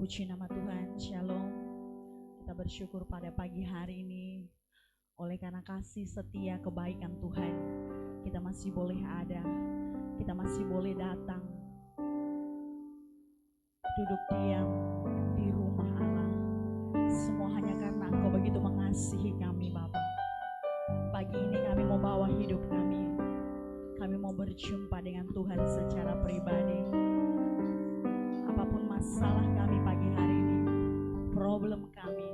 Puji nama Tuhan, Shalom. Kita bersyukur pada pagi hari ini, oleh karena kasih setia kebaikan Tuhan, kita masih boleh ada, kita masih boleh datang, duduk diam di rumah Allah. Semua hanya karena Engkau begitu mengasihi kami, Bapa. Pagi ini kami mau bawa hidup kami mau berjumpa dengan Tuhan secara pribadi. Apapun masalah kami pagi hari ini, problem kami,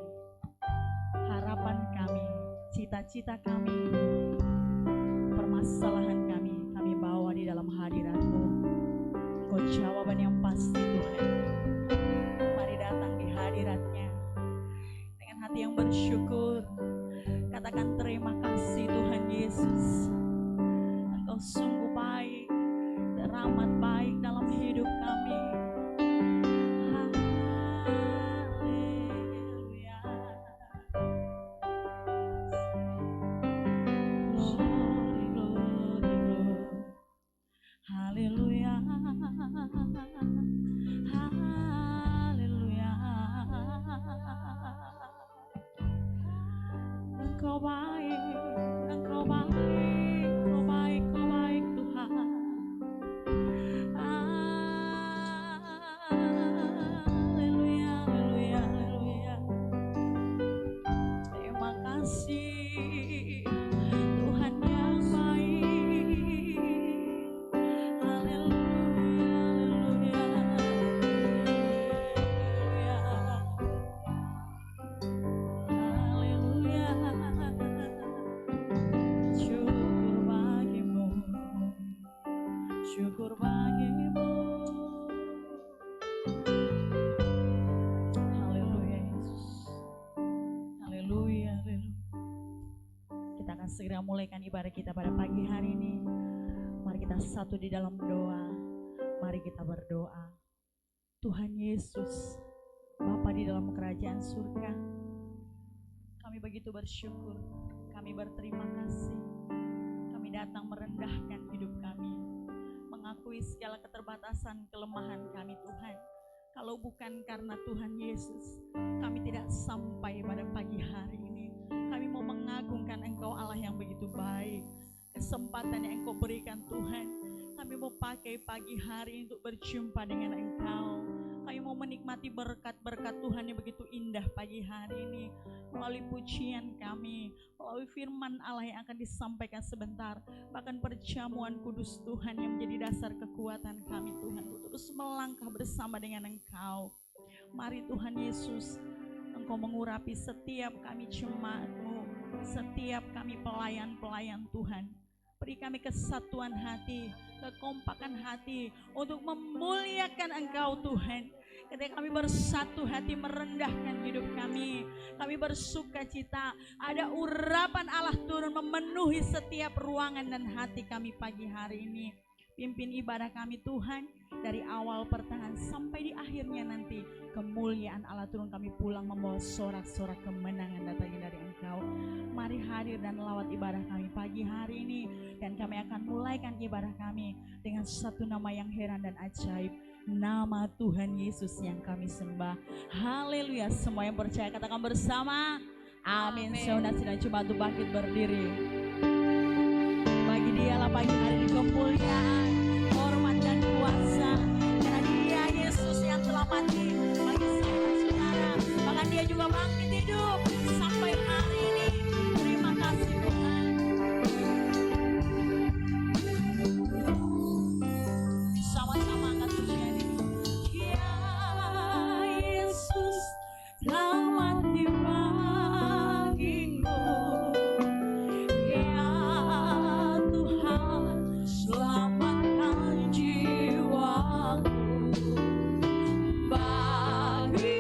harapan kami, cita-cita kami, permasalahan kami bawa di dalam hadirat-Mu. Engkau jawaban yang pasti, Tuhan. Mari datang di hadirat-Nya dengan hati yang bersyukur. Katakan terima kasih Tuhan Yesus. Engkau sungguh baik, teramat baik dalam hidup kami. Segera mulaikan ibadah kita pada pagi hari ini. Mari kita satu di dalam doa. Mari kita berdoa. Tuhan Yesus, Bapa di dalam kerajaan surga, kami begitu bersyukur, kami berterima kasih. Kami datang merendahkan hidup kami, mengakui segala keterbatasan, kelemahan kami Tuhan. Kalau bukan karena Tuhan Yesus, kami tidak sampai pada pagi hari ini. Kami mau mengagungkan Engkau Allah yang begitu baik. Kesempatan yang Engkau berikan Tuhan, kami mau pakai pagi hari untuk berjumpa dengan Engkau. Kami mau menikmati berkat-berkat Tuhan yang begitu indah pagi hari ini. Melalui pujian kami, melalui firman Allah yang akan disampaikan sebentar. Bahkan perjamuan kudus Tuhan yang menjadi dasar kekuatan kami Tuhan. Terus melangkah bersama dengan Engkau. Mari Tuhan Yesus, Engkau mengurapi setiap kami jemaat-Mu, setiap kami pelayan-pelayan Tuhan. Beri kami kesatuan hati, kekompakan hati untuk memuliakan Engkau Tuhan. Ketika kami bersatu hati merendahkan hidup kami bersuka cita. Ada urapan Allah turun memenuhi setiap ruangan dan hati kami pagi hari ini. Pimpin ibadah kami Tuhan, dari awal pertengahan sampai di akhirnya nanti. Kemuliaan Allah turun, kami pulang membawa sorak-sorak kemenangan datangnya dari Engkau. Mari hadir dan lawat ibadah kami pagi hari ini. Dan kami akan mulaikan ibadah kami dengan satu nama yang heran dan ajaib. Nama Tuhan Yesus yang kami sembah. Haleluya. Semua yang percaya katakan bersama. Amin. Saudara sedang coba untuk bangkit berdiri. Bagi Dialah pagi hari ini kemuliaan, hormat dan kuasa. Karena Dia Yesus yang telah mati bagi saudara. Bahkan Dia juga bangkit hidup sampai hari ini. Terima kasih Tuhan. Sama-sama angkat pujian ini. Ya Yesus telah mati bagiku. Ya Tuhan selamatkan jiwaku. Baginya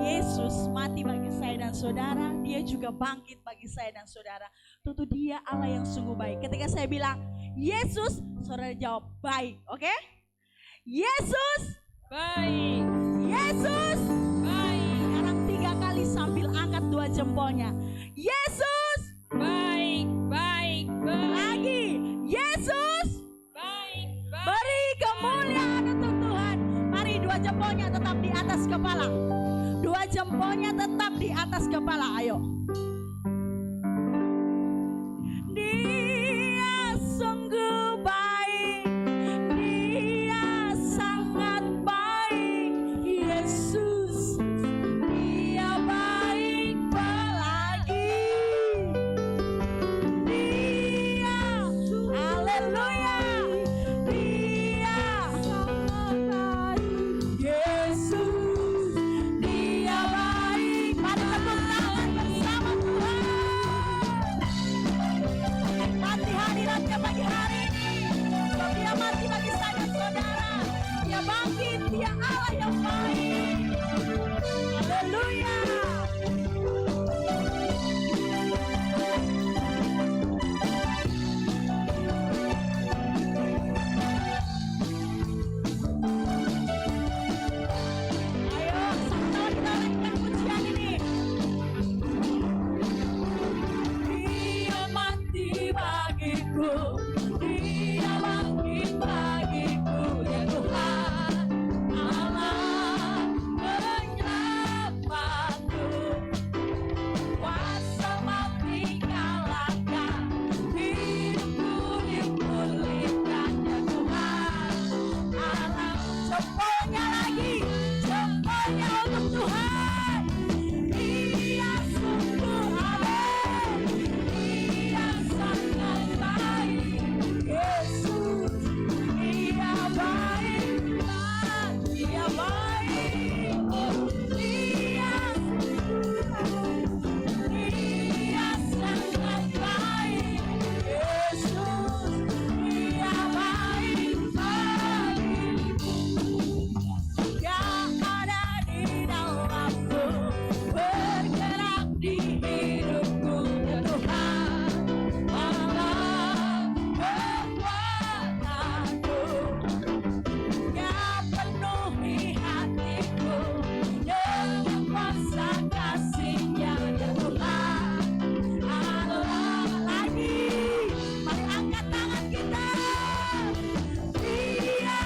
Yesus mati bagi saya dan saudara, dia juga bangkit bagi saya dan saudara. Tentu dia Allah yang sungguh baik. Ketika saya bilang Yesus, saudara jawab baik, oke? Yesus baik. Yesus baik. Sekarang 3 kali sambil angkat 2 jempolnya. Yesus baik, baik, baik. Lagi. Yesus baik, baik. Beri kemuliaan untuk Tuhan. Mari 2 jempolnya tetap di atas kepala. 2 jempolnya tetap di atas kepala. Ayo. Dia sungguh baik. Dia sangat baik. Yesus, dia baik pelagi. Dia, haleluya. Dia sangat baik. Yesus, dia baik. Mari tepuk tangan bersama Tuhan. Mati hadiratnya pagi hari ini. Sebab dia mati bagi saya dan saudara. Dia bangkit, dia Allah yang baik. Haleluya. Ayo, sama-sama kita lanjutkan pujian ini. Dia mati bagiku, dia bangkit bagiku, ya Tuhan Allah penyelamatku. Kuasa mati kalahkan, hidupku dipulihkan, ya Tuhan Allah. Jempolnya lagi, jempolnya untuk Tuhan. Dia sungguh amin. Dia sangat baik. Yesus, dia baik. Dia baik. Dia sangat baik. Yesus, dia baik bagiku. Yang ada di dalamku, bergerak di hidupku, ya Tuhan Allah kekuatanku. Yang penuhi hatiku dengan kuasa kasih-Nya, ya Tuhan Allah. Lagi, mari angkat tangan kita. Dia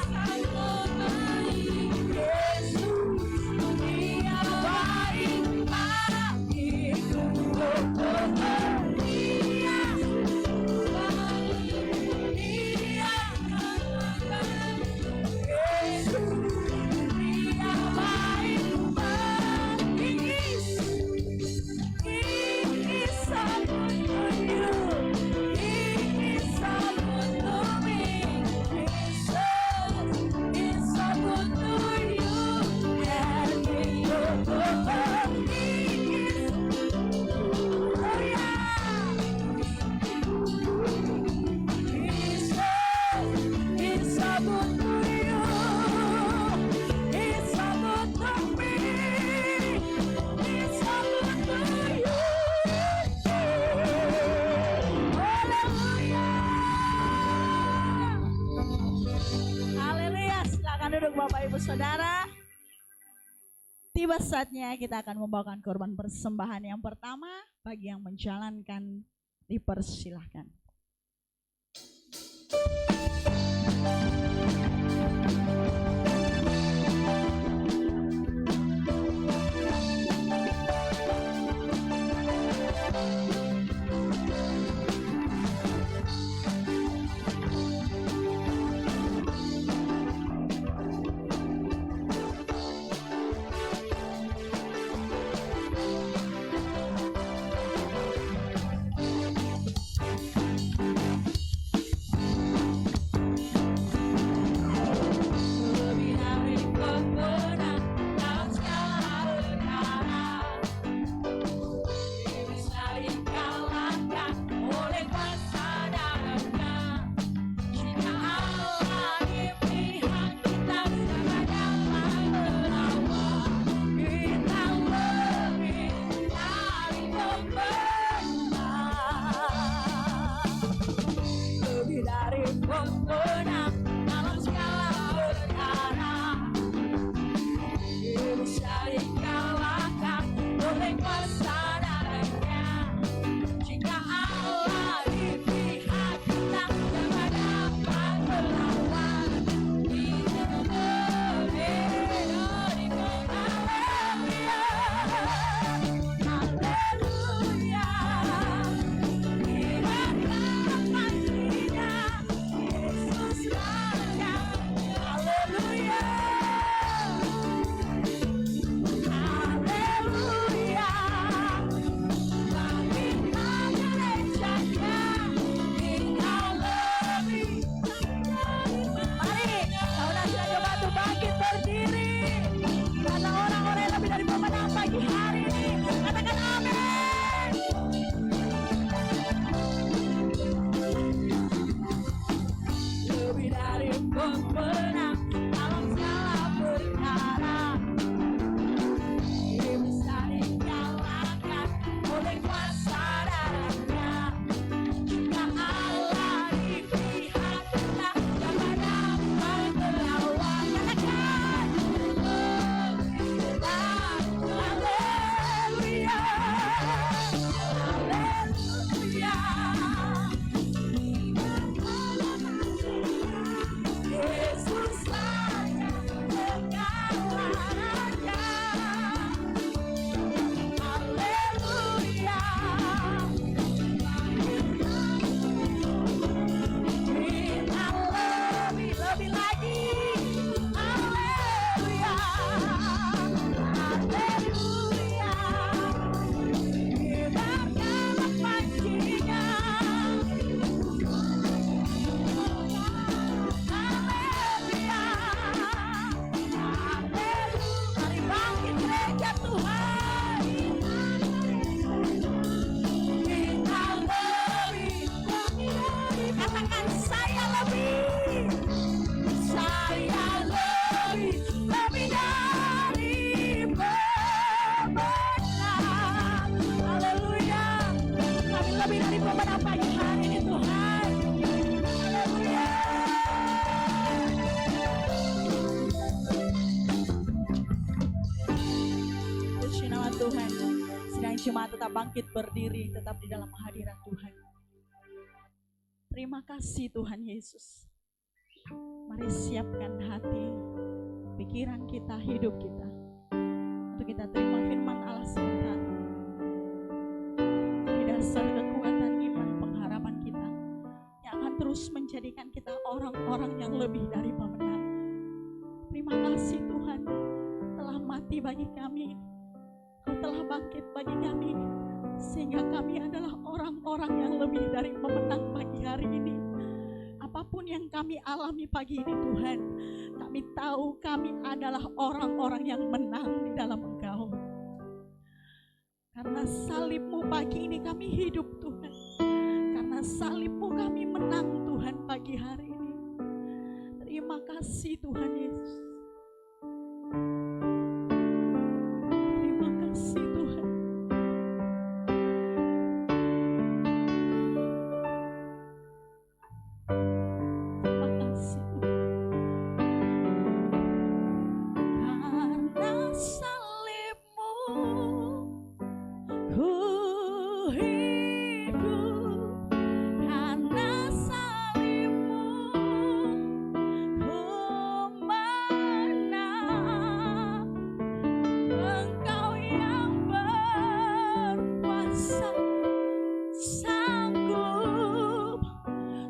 sangat baik. Yesus, dia baik bagiku. Dia baik. Dia sangat baik. Yesus, dia baik bagiku. He is so good to you. He is so good to me. Jesus is so good to you. And we go to God. He is, oh yeah. Jesus is so good to you. He's so good to me. He's so good to you. Haleluya. Haleluya. Silakan duduk Bapak Ibu Saudara. Tiba saatnya kita akan membawakan korban persembahan yang pertama. Bagi yang menjalankan, dipersilahkan. Tuhan. Sidang jemaat tetap bangkit berdiri, tetap di dalam hadirat Tuhan. Terima kasih Tuhan Yesus. Mari siapkan hati, pikiran kita, hidup kita, untuk kita terima firman Allah sebentar. Di dasar kekuatan iman pengharapan kita, yang akan terus menjadikan kita orang-orang yang lebih dari pemenang. Terima kasih Tuhan, telah mati bagi kami, Kau telah bangkit bagi kami, sehingga kami adalah orang-orang yang lebih dari pemenang pagi hari ini. Apapun yang kami alami pagi ini Tuhan, kami tahu kami adalah orang-orang yang menang di dalam Engkau. Karena salib-Mu pagi ini kami hidup Tuhan. Karena salib-Mu kami menang Tuhan pagi hari ini. Terima kasih Tuhan Yesus. Terima kasih Tuhan. Terima kasih Tuhan. Karena salib-Mu ku hidup. Karena salib-Mu ku menang. Engkau yang berkuasa, sanggup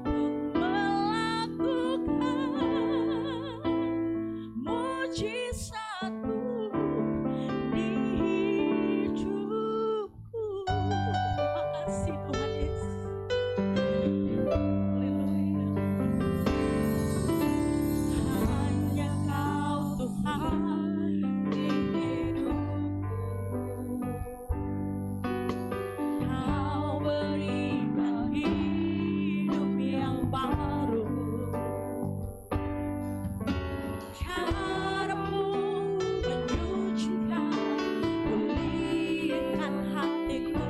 untuk melakukan mujizat-Mu di hidupku. Terima kasih Tuhan Yesus. Haleluya. Hanya Kau Tuhan di hidupku. Kau berikan hidup yang baru. Cara-Mu menyucikan, pulihkan hatiku.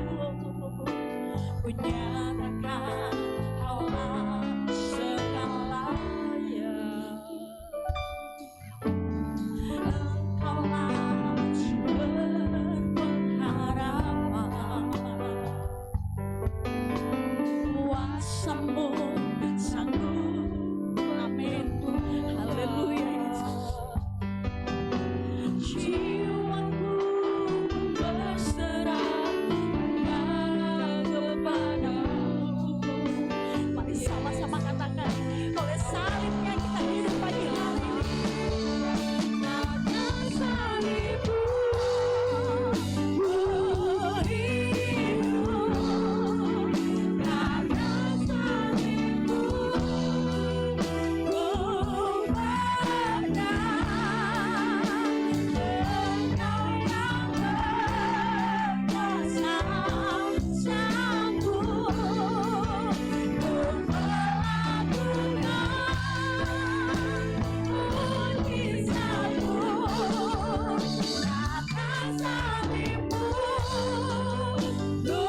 Ku nyatakan Kaulah segalanya. Engkaulah sumber pengharapan. Kuasa-Mu sanggup. Amin. Haleluya Yesus. Jiwaku berserah kepadamu. Mari sama-sama katakan, oleh salibnya kita hidup pagi hari ini. Karena salib-Mu ku hidup. Karena salib-Mu ku menang. Engkau yang berkuasa, sanggup untuk melakukan mujizat-Mu. Karena salib-Mu ku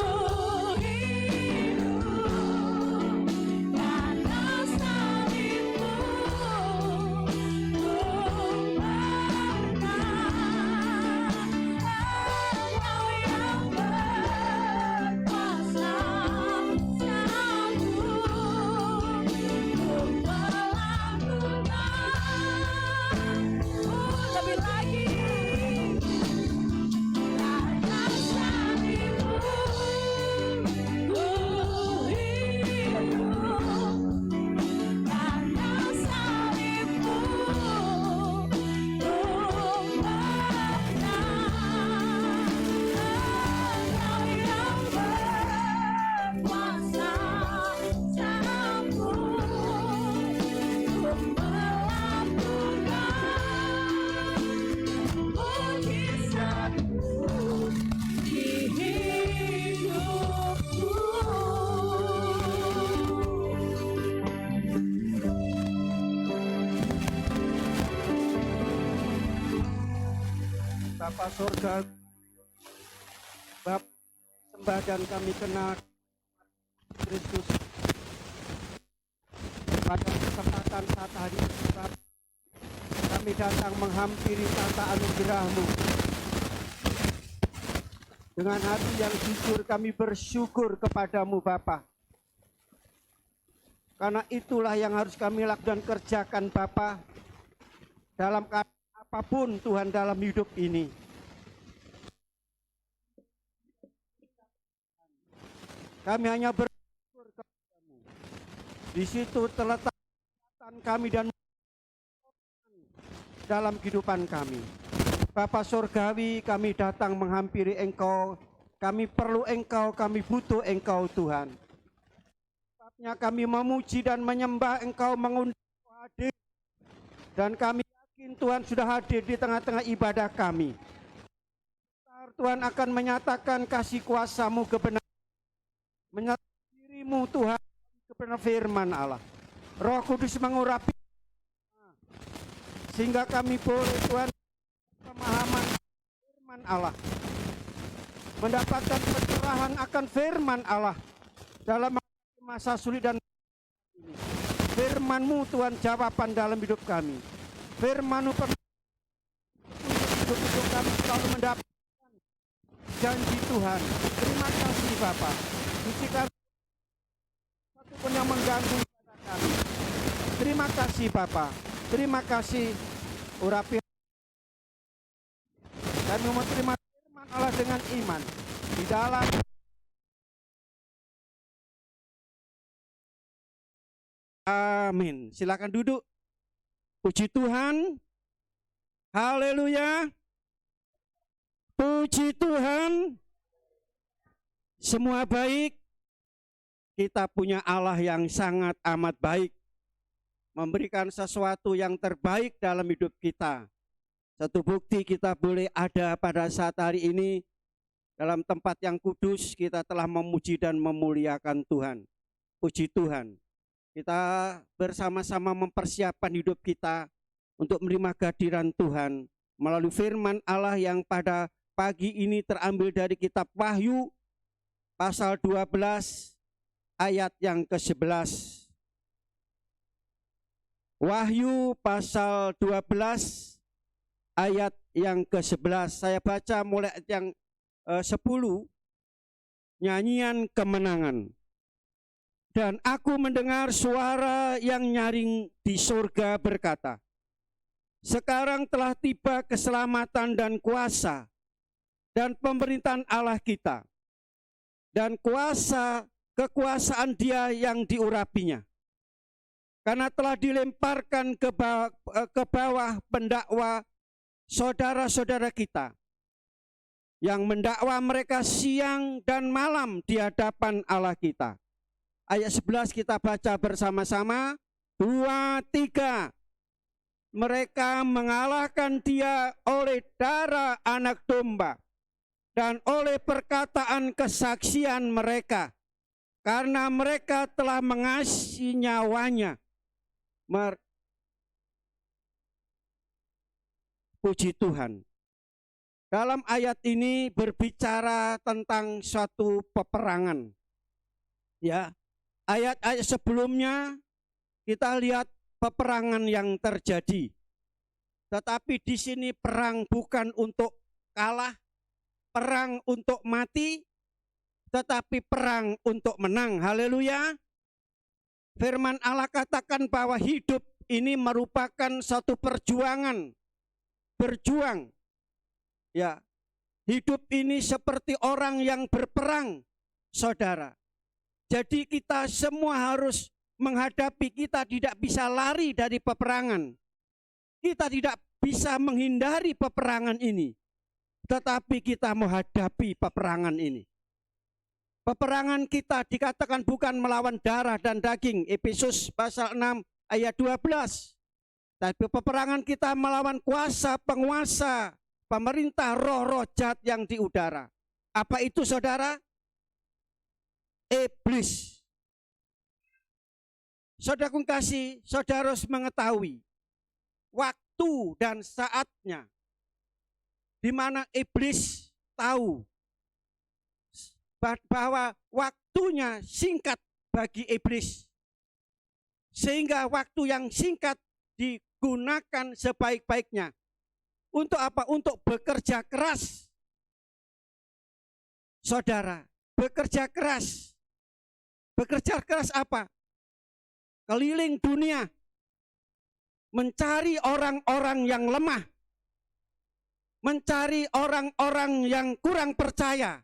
hidup. Karena salib-Mu ku menang. Engkau yang berkuasa, sanggup untuk melakukan lebih lagi. Karena salib-Mu ku hidup. Karena salib-Mu ku menang. Engkau yang berkuasa, sanggup untuk melakukan mujizat-Mu di hidupku. Bapa surga, Bapa sembah dan kami kenal Kristus. Pada kesempatan saat hari ini, Bapa, kami datang menghampiri tata anugerah-Mu. Dengan hati yang jujur kami bersyukur kepadamu Bapa. Karena itulah yang harus kami lakukan dan kerjakan Bapa. Dalam keadaan apapun Tuhan dalam hidup ini. Kami hanya bersyukur kepadamu. Di situ terletak kami dan dalam kehidupan kami. Bapa Surgawi, kami datang menghampiri Engkau. Kami perlu Engkau, kami butuh Engkau Tuhan. Sebabnya kami memuji dan menyembah Engkau, mengundang Engkau hadir. Dan kami yakin Tuhan sudah hadir di tengah-tengah ibadah kami. Tuhan akan menyatakan kasih kuasa-Mu kebenaran. Menyatakan diri-Mu Tuhan, kebenaran firman Allah. Roh Kudus mengurapi. Sehingga kami boleh Tuhan pemahaman firman Allah, mendapatkan pencerahan akan firman Allah dalam masa sulit dan ini. Firman-Mu Tuhan jawaban dalam hidup kami. Firman-Mu untuk hidup kami selalu mendapatkan janji Tuhan. Terima kasih Bapa. Bisikan satu pun yang mengganggu ibadah kami. Terima kasih Bapa. Terima kasih urapi. Kami menerima firman Allah dengan iman di dalam amin. Silakan duduk. Puji Tuhan. Haleluya. Puji Tuhan. Semua baik. Kita punya Allah yang sangat amat baik. Memberikan sesuatu yang terbaik dalam hidup kita. Satu bukti kita boleh ada pada saat hari ini dalam tempat yang kudus, kita telah memuji dan memuliakan Tuhan. Puji Tuhan. Kita bersama-sama mempersiapkan hidup kita untuk menerima kehadiran Tuhan melalui firman Allah yang pada pagi ini terambil dari kitab Wahyu pasal 12 ayat yang ke-11. Wahyu pasal 12 ayat yang ke-11. Saya baca mulai ayat yang 10. Nyanyian kemenangan. Dan aku mendengar suara yang nyaring di surga berkata, sekarang telah tiba keselamatan dan kuasa dan pemerintahan Allah kita, dan kekuasaan Dia yang diurapinya. Karena telah dilemparkan ke bawah pendakwa saudara-saudara kita yang mendakwa mereka siang dan malam di hadapan Allah kita. Ayat 11 kita baca bersama-sama. 2, 3. Mereka mengalahkan Dia oleh darah anak domba dan oleh perkataan kesaksian mereka, karena mereka telah mengasihi nyawanya. Puji Tuhan. Dalam ayat ini berbicara tentang suatu peperangan. Ya, ayat-ayat sebelumnya kita lihat peperangan yang terjadi. Tetapi di sini perang bukan untuk kalah, perang untuk mati, tetapi perang untuk menang. Haleluya. Firman Allah katakan bahwa hidup ini merupakan satu perjuangan. Berjuang. Ya. Hidup ini seperti orang yang berperang, saudara. Jadi kita semua harus menghadapi, kita tidak bisa lari dari peperangan. Kita tidak bisa menghindari peperangan ini. Tetapi kita menghadapi peperangan ini. Peperangan kita dikatakan bukan melawan darah dan daging. Efesus pasal 6 ayat 12. Tapi peperangan kita melawan kuasa, penguasa, pemerintah, roh-roh jahat yang di udara. Apa itu saudara? Iblis. Saudara kasih, saudara harus mengetahui waktu dan saatnya di mana iblis tahu bahwa waktunya singkat bagi iblis. Sehingga waktu yang singkat digunakan sebaik-baiknya. Untuk apa? Untuk bekerja keras. saudara, bekerja keras. Bekerja keras apa? Keliling dunia, mencari orang-orang yang lemah, mencari orang-orang yang kurang percaya,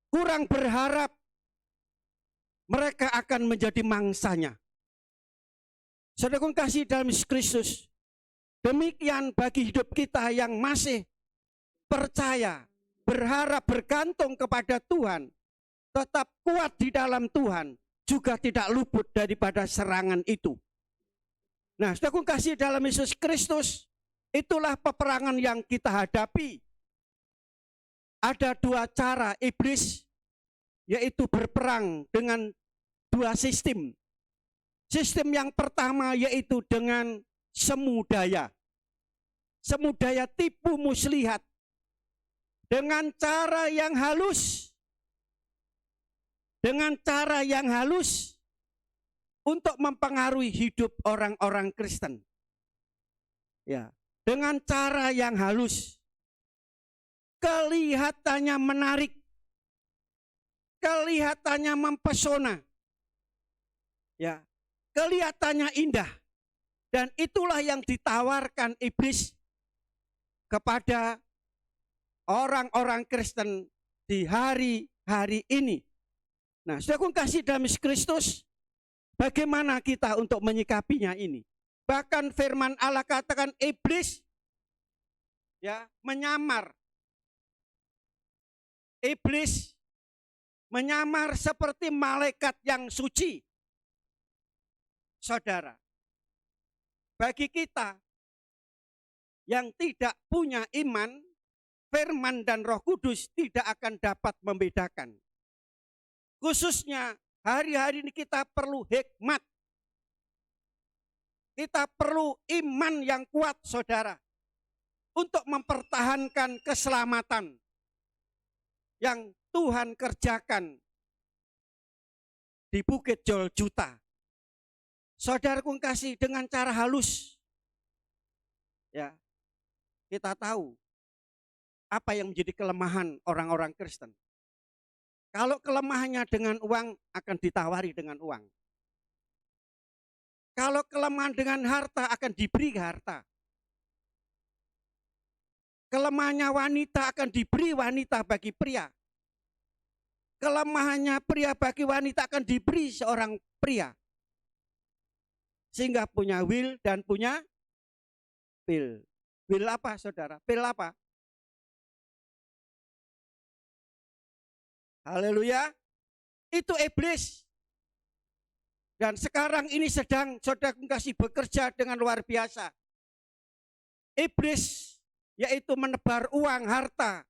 kurang berharap, mereka akan menjadi mangsanya. Saudaraku kasih dalam Yesus Kristus, demikian bagi hidup kita yang masih percaya, berharap, bergantung kepada Tuhan, tetap kuat di dalam Tuhan, juga tidak luput daripada serangan itu. Nah, saudaraku kasih dalam Yesus Kristus, itulah peperangan yang kita hadapi. Ada dua cara iblis, yaitu berperang dengan dua sistem. Sistem yang pertama yaitu dengan semu daya. Semu daya tipu muslihat. Dengan cara yang halus. Dengan cara yang halus untuk mempengaruhi hidup orang-orang Kristen. Ya, dengan cara yang halus. Kelihatannya menarik. Kelihatannya mempesona. Ya, kelihatannya indah. Dan itulah yang ditawarkan iblis kepada orang-orang Kristen di hari-hari ini. Nah, saudaraku kasih dalam Yesus Kristus, bagaimana kita untuk menyikapinya ini? Bahkan firman Allah katakan iblis ya menyamar. Iblis menyamar seperti malaikat yang suci. Saudara, bagi kita yang tidak punya iman, firman dan Roh Kudus tidak akan dapat membedakan. Khususnya hari-hari ini kita perlu hikmat. Kita perlu iman yang kuat, saudara, untuk mempertahankan keselamatan yang Tuhan kerjakan di Bukit Joljuta. Saudaraku kasih, dengan cara halus, ya, kita tahu apa yang menjadi kelemahan orang-orang Kristen. Kalau kelemahannya dengan uang, akan ditawari dengan uang. Kalau kelemahan dengan harta, akan diberi harta. Kelemahannya wanita, akan diberi wanita bagi pria. Kelemahannya pria bagi wanita, akan diberi seorang pria. Sehingga punya will dan punya pil. Will apa, saudara? Pil apa? Haleluya. Itu iblis. Dan sekarang ini sedang saudara kasih bekerja dengan luar biasa. Iblis yaitu menebar uang, harta.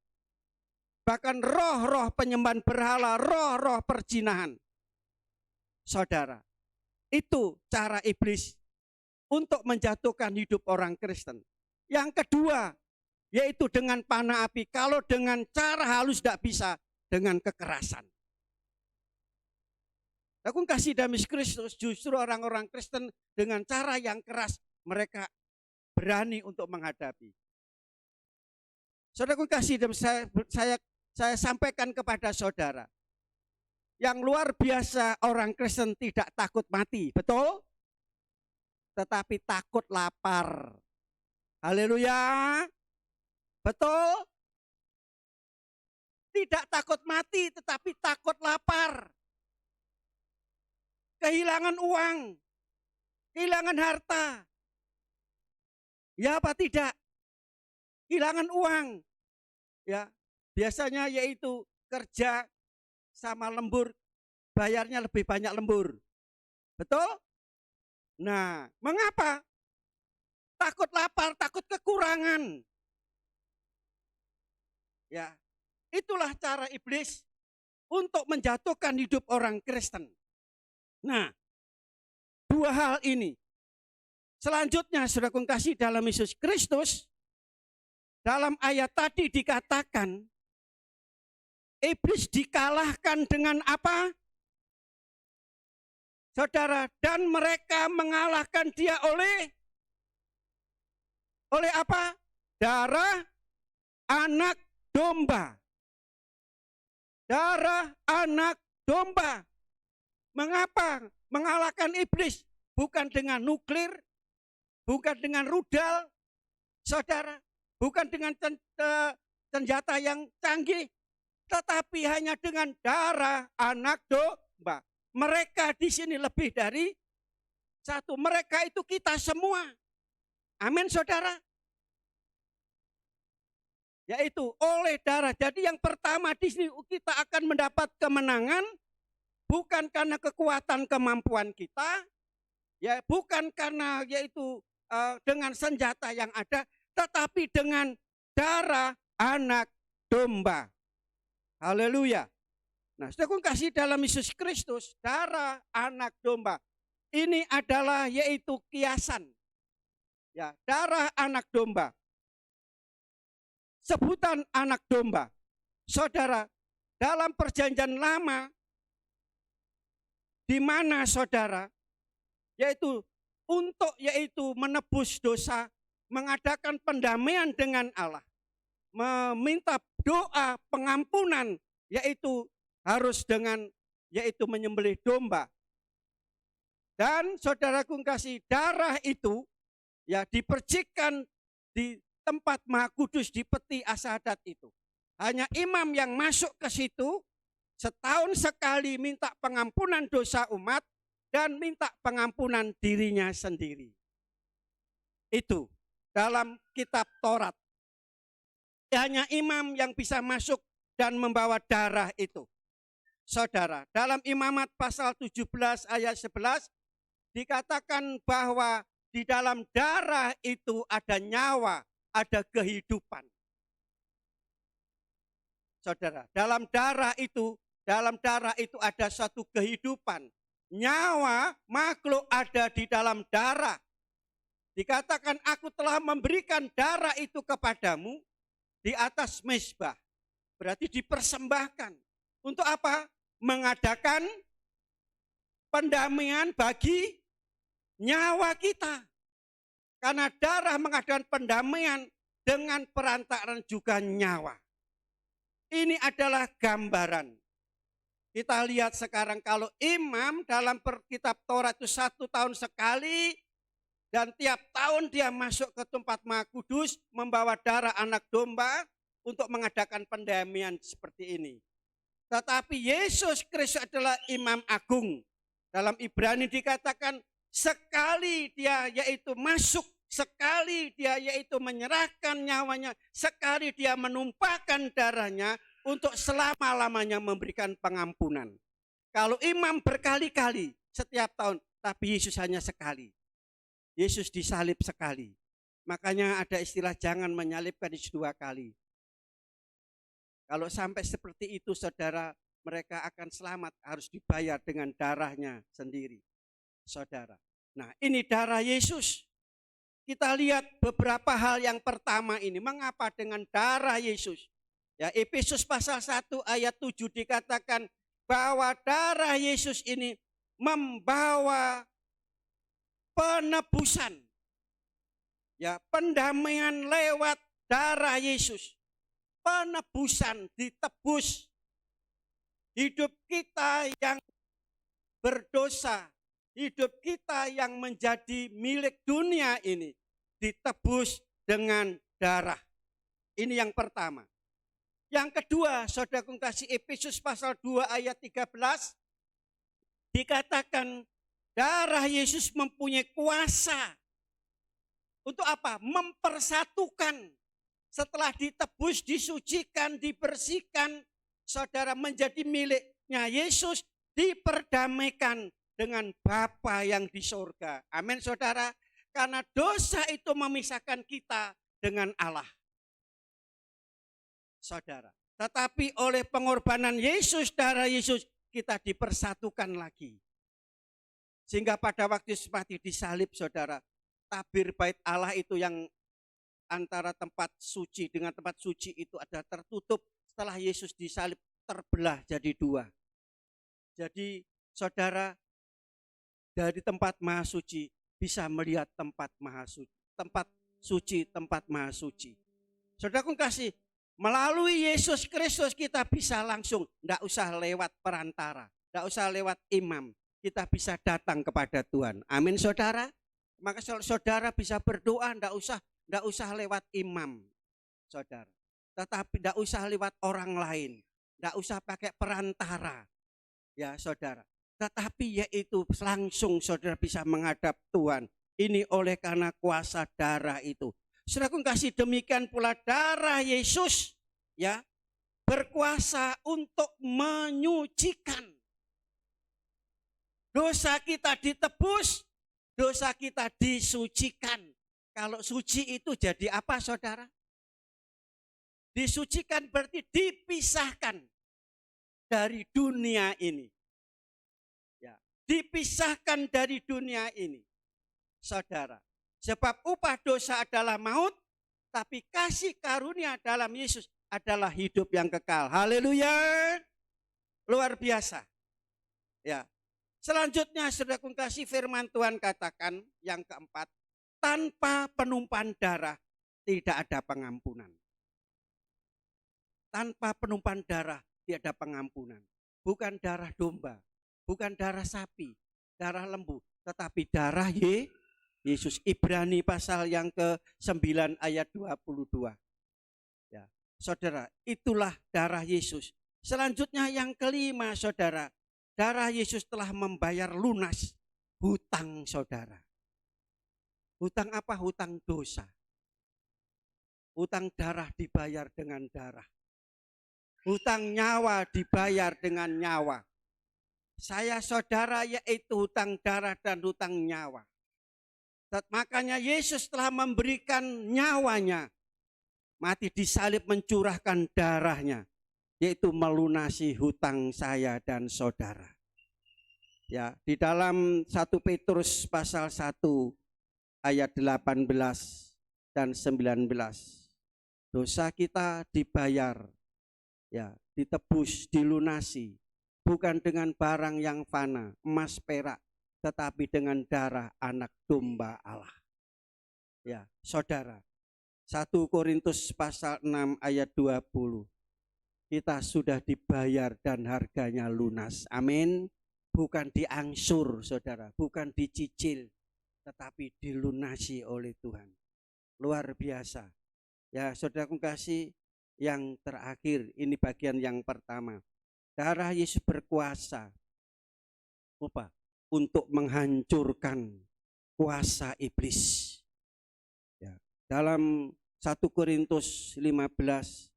Bahkan roh-roh penyembahan berhala, roh-roh perjinahan. Saudara, itu cara iblis untuk menjatuhkan hidup orang Kristen. Yang kedua, yaitu dengan panah api. Kalau dengan cara halus tidak bisa, dengan kekerasan. Aku kasih dalam Yesus Kristus, justru orang-orang Kristen dengan cara yang keras, mereka berani untuk menghadapi. Saudara, aku kasih dalam saya sampaikan kepada saudara. Yang luar biasa, orang Kristen tidak takut mati, betul? Tetapi takut lapar. Haleluya. Betul? Tidak takut mati, tetapi takut lapar. Kehilangan uang, kehilangan harta. Ya apa tidak? Kehilangan uang. Ya, biasanya yaitu kerja sama lembur, bayarnya lebih banyak lembur. Betul? Nah, mengapa? Takut lapar, takut kekurangan. Ya, itulah cara iblis untuk menjatuhkan hidup orang Kristen. Nah, dua hal ini. Selanjutnya, saudara kasih dalam Yesus Kristus, dalam ayat tadi dikatakan, iblis dikalahkan dengan apa? Saudara, dan mereka mengalahkan dia oleh apa? Darah anak domba. darah anak domba. Mengapa? Mengalahkan iblis bukan dengan nuklir, bukan dengan rudal, saudara, bukan dengan senjata yang canggih, tetapi hanya dengan darah anak domba. Mereka di sini lebih dari satu. Mereka itu kita semua. Amin, saudara. Yaitu oleh darah. Jadi yang pertama di sini kita akan mendapat kemenangan bukan karena kekuatan kemampuan kita, ya bukan karena yaitu dengan senjata yang ada, tetapi dengan darah anak domba. Haleluya. Nah, saudaraku kasih dalam Yesus Kristus, darah anak domba ini adalah yaitu kiasan. Ya, darah anak domba. Sebutan anak domba. Saudara, dalam perjanjian lama di mana saudara yaitu untuk yaitu menebus dosa, mengadakan pendamaian dengan Allah, meminta doa pengampunan yaitu harus dengan yaitu menyembelih domba. Dan saudaraku kasih, darah itu ya dipercikkan di tempat Maha Kudus di peti asadat itu. Hanya imam yang masuk ke situ setahun sekali minta pengampunan dosa umat dan minta pengampunan dirinya sendiri. Itu dalam kitab Taurat. Hanya imam yang bisa masuk dan membawa darah itu. Saudara, dalam Imamat pasal 17 ayat 11 dikatakan bahwa di dalam darah itu ada nyawa, ada kehidupan. Saudara, dalam darah itu ada satu kehidupan. Nyawa makhluk ada di dalam darah. Dikatakan aku telah memberikan darah itu kepadamu di atas mezbah. Berarti dipersembahkan. Untuk apa? Mengadakan pendamaian bagi nyawa kita. Karena darah mengadakan pendamaian dengan perantaraan juga nyawa. Ini adalah gambaran. Kita lihat sekarang kalau imam dalam kitab Taurat itu 1 tahun sekali. Dan tiap tahun dia masuk ke tempat Maha Kudus membawa darah anak domba untuk mengadakan pendamaian seperti ini. Tetapi Yesus Kristus adalah imam agung. Dalam Ibrani dikatakan sekali dia yaitu masuk, sekali dia yaitu menyerahkan nyawanya, sekali dia menumpahkan darahnya untuk selama-lamanya memberikan pengampunan. Kalau imam berkali-kali setiap tahun, tapi Yesus hanya sekali. Yesus disalib sekali. Makanya ada istilah jangan menyalibkan Yesus 2 kali. Kalau sampai seperti itu saudara, mereka akan selamat, harus dibayar dengan darahnya sendiri. Saudara. Nah, ini darah Yesus. Kita lihat beberapa hal yang pertama ini. Mengapa dengan darah Yesus? Ya, Efesus pasal 1 ayat 7 dikatakan bahwa darah Yesus ini membawa penebusan. Ya, pendamaian lewat darah Yesus. Penebusan, ditebus. Hidup kita yang berdosa, hidup kita yang menjadi milik dunia ini ditebus dengan darah. Ini yang pertama. Yang kedua, saudaraku kasih, Efesus pasal 2 ayat 13 dikatakan darah Yesus mempunyai kuasa untuk apa? Mempersatukan. Setelah ditebus, disucikan, dibersihkan, saudara menjadi miliknya Yesus, diperdamaikan dengan Bapa yang di surga. Amin, saudara. Karena dosa itu memisahkan kita dengan Allah. Saudara. Tetapi oleh pengorbanan Yesus, darah Yesus, kita dipersatukan lagi. Sehingga pada waktu mati disalib, saudara, tabir bait Allah itu yang antara tempat suci dengan tempat suci itu ada tertutup. Setelah Yesus disalib terbelah jadi 2. Jadi saudara dari tempat maha suci bisa melihat tempat maha suci, tempat suci, tempat maha suci. Saudaraku kasih, Melalui Yesus Kristus kita bisa langsung, tidak usah lewat perantara, tidak usah lewat imam. Kita bisa datang kepada Tuhan. Amin saudara. Maka saudara bisa berdoa, tidak usah lewat imam, saudara. Tetapi tidak usah lewat orang lain, tidak usah pakai perantara, ya saudara. Tetapi yaitu langsung saudara bisa menghadap Tuhan. Ini oleh karena kuasa darah itu. Saudaraku kasih, demikian pula darah Yesus ya berkuasa untuk menyucikan. Dosa kita ditebus, dosa kita disucikan. Kalau suci itu jadi apa saudara? Disucikan berarti dipisahkan dari dunia ini. Ya, dipisahkan dari dunia ini. Saudara, sebab upah dosa adalah maut, tapi kasih karunia dalam Yesus adalah hidup yang kekal. Haleluya. Luar biasa. Ya. Selanjutnya saudaraku kasih, firman Tuhan katakan yang keempat, tanpa penumpahan darah tidak ada pengampunan. Tanpa penumpahan darah tidak ada pengampunan. Bukan darah domba, bukan darah sapi, darah lembu, tetapi darah Yesus. Ibrani pasal yang ke-9 ayat 22. Ya, saudara, itulah darah Yesus. Selanjutnya yang kelima saudara, darah Yesus telah membayar lunas hutang saudara. Hutang apa? Hutang dosa. Hutang darah dibayar dengan darah. Hutang nyawa dibayar dengan nyawa. Saya saudara yaitu hutang darah dan hutang nyawa. Makanya Yesus telah memberikan nyawanya. Mati disalib mencurahkan darahnya. Yaitu melunasi hutang saya dan saudara. Ya, di dalam 1 Petrus pasal 1 ayat 18 dan 19. Dosa kita dibayar, ya, ditebus, dilunasi, bukan dengan barang yang fana, emas perak, tetapi dengan darah anak domba Allah. Ya, saudara, 1 Korintus pasal 6 ayat 20. Kita sudah dibayar dan harganya lunas. Amin. Bukan diangsur saudara, bukan dicicil, tetapi dilunasi oleh Tuhan. Luar biasa. Ya saudaraku kasih, yang terakhir, ini bagian yang pertama. Darah Yesus berkuasa apa? Untuk menghancurkan kuasa iblis. Ya, dalam 1 Korintus 15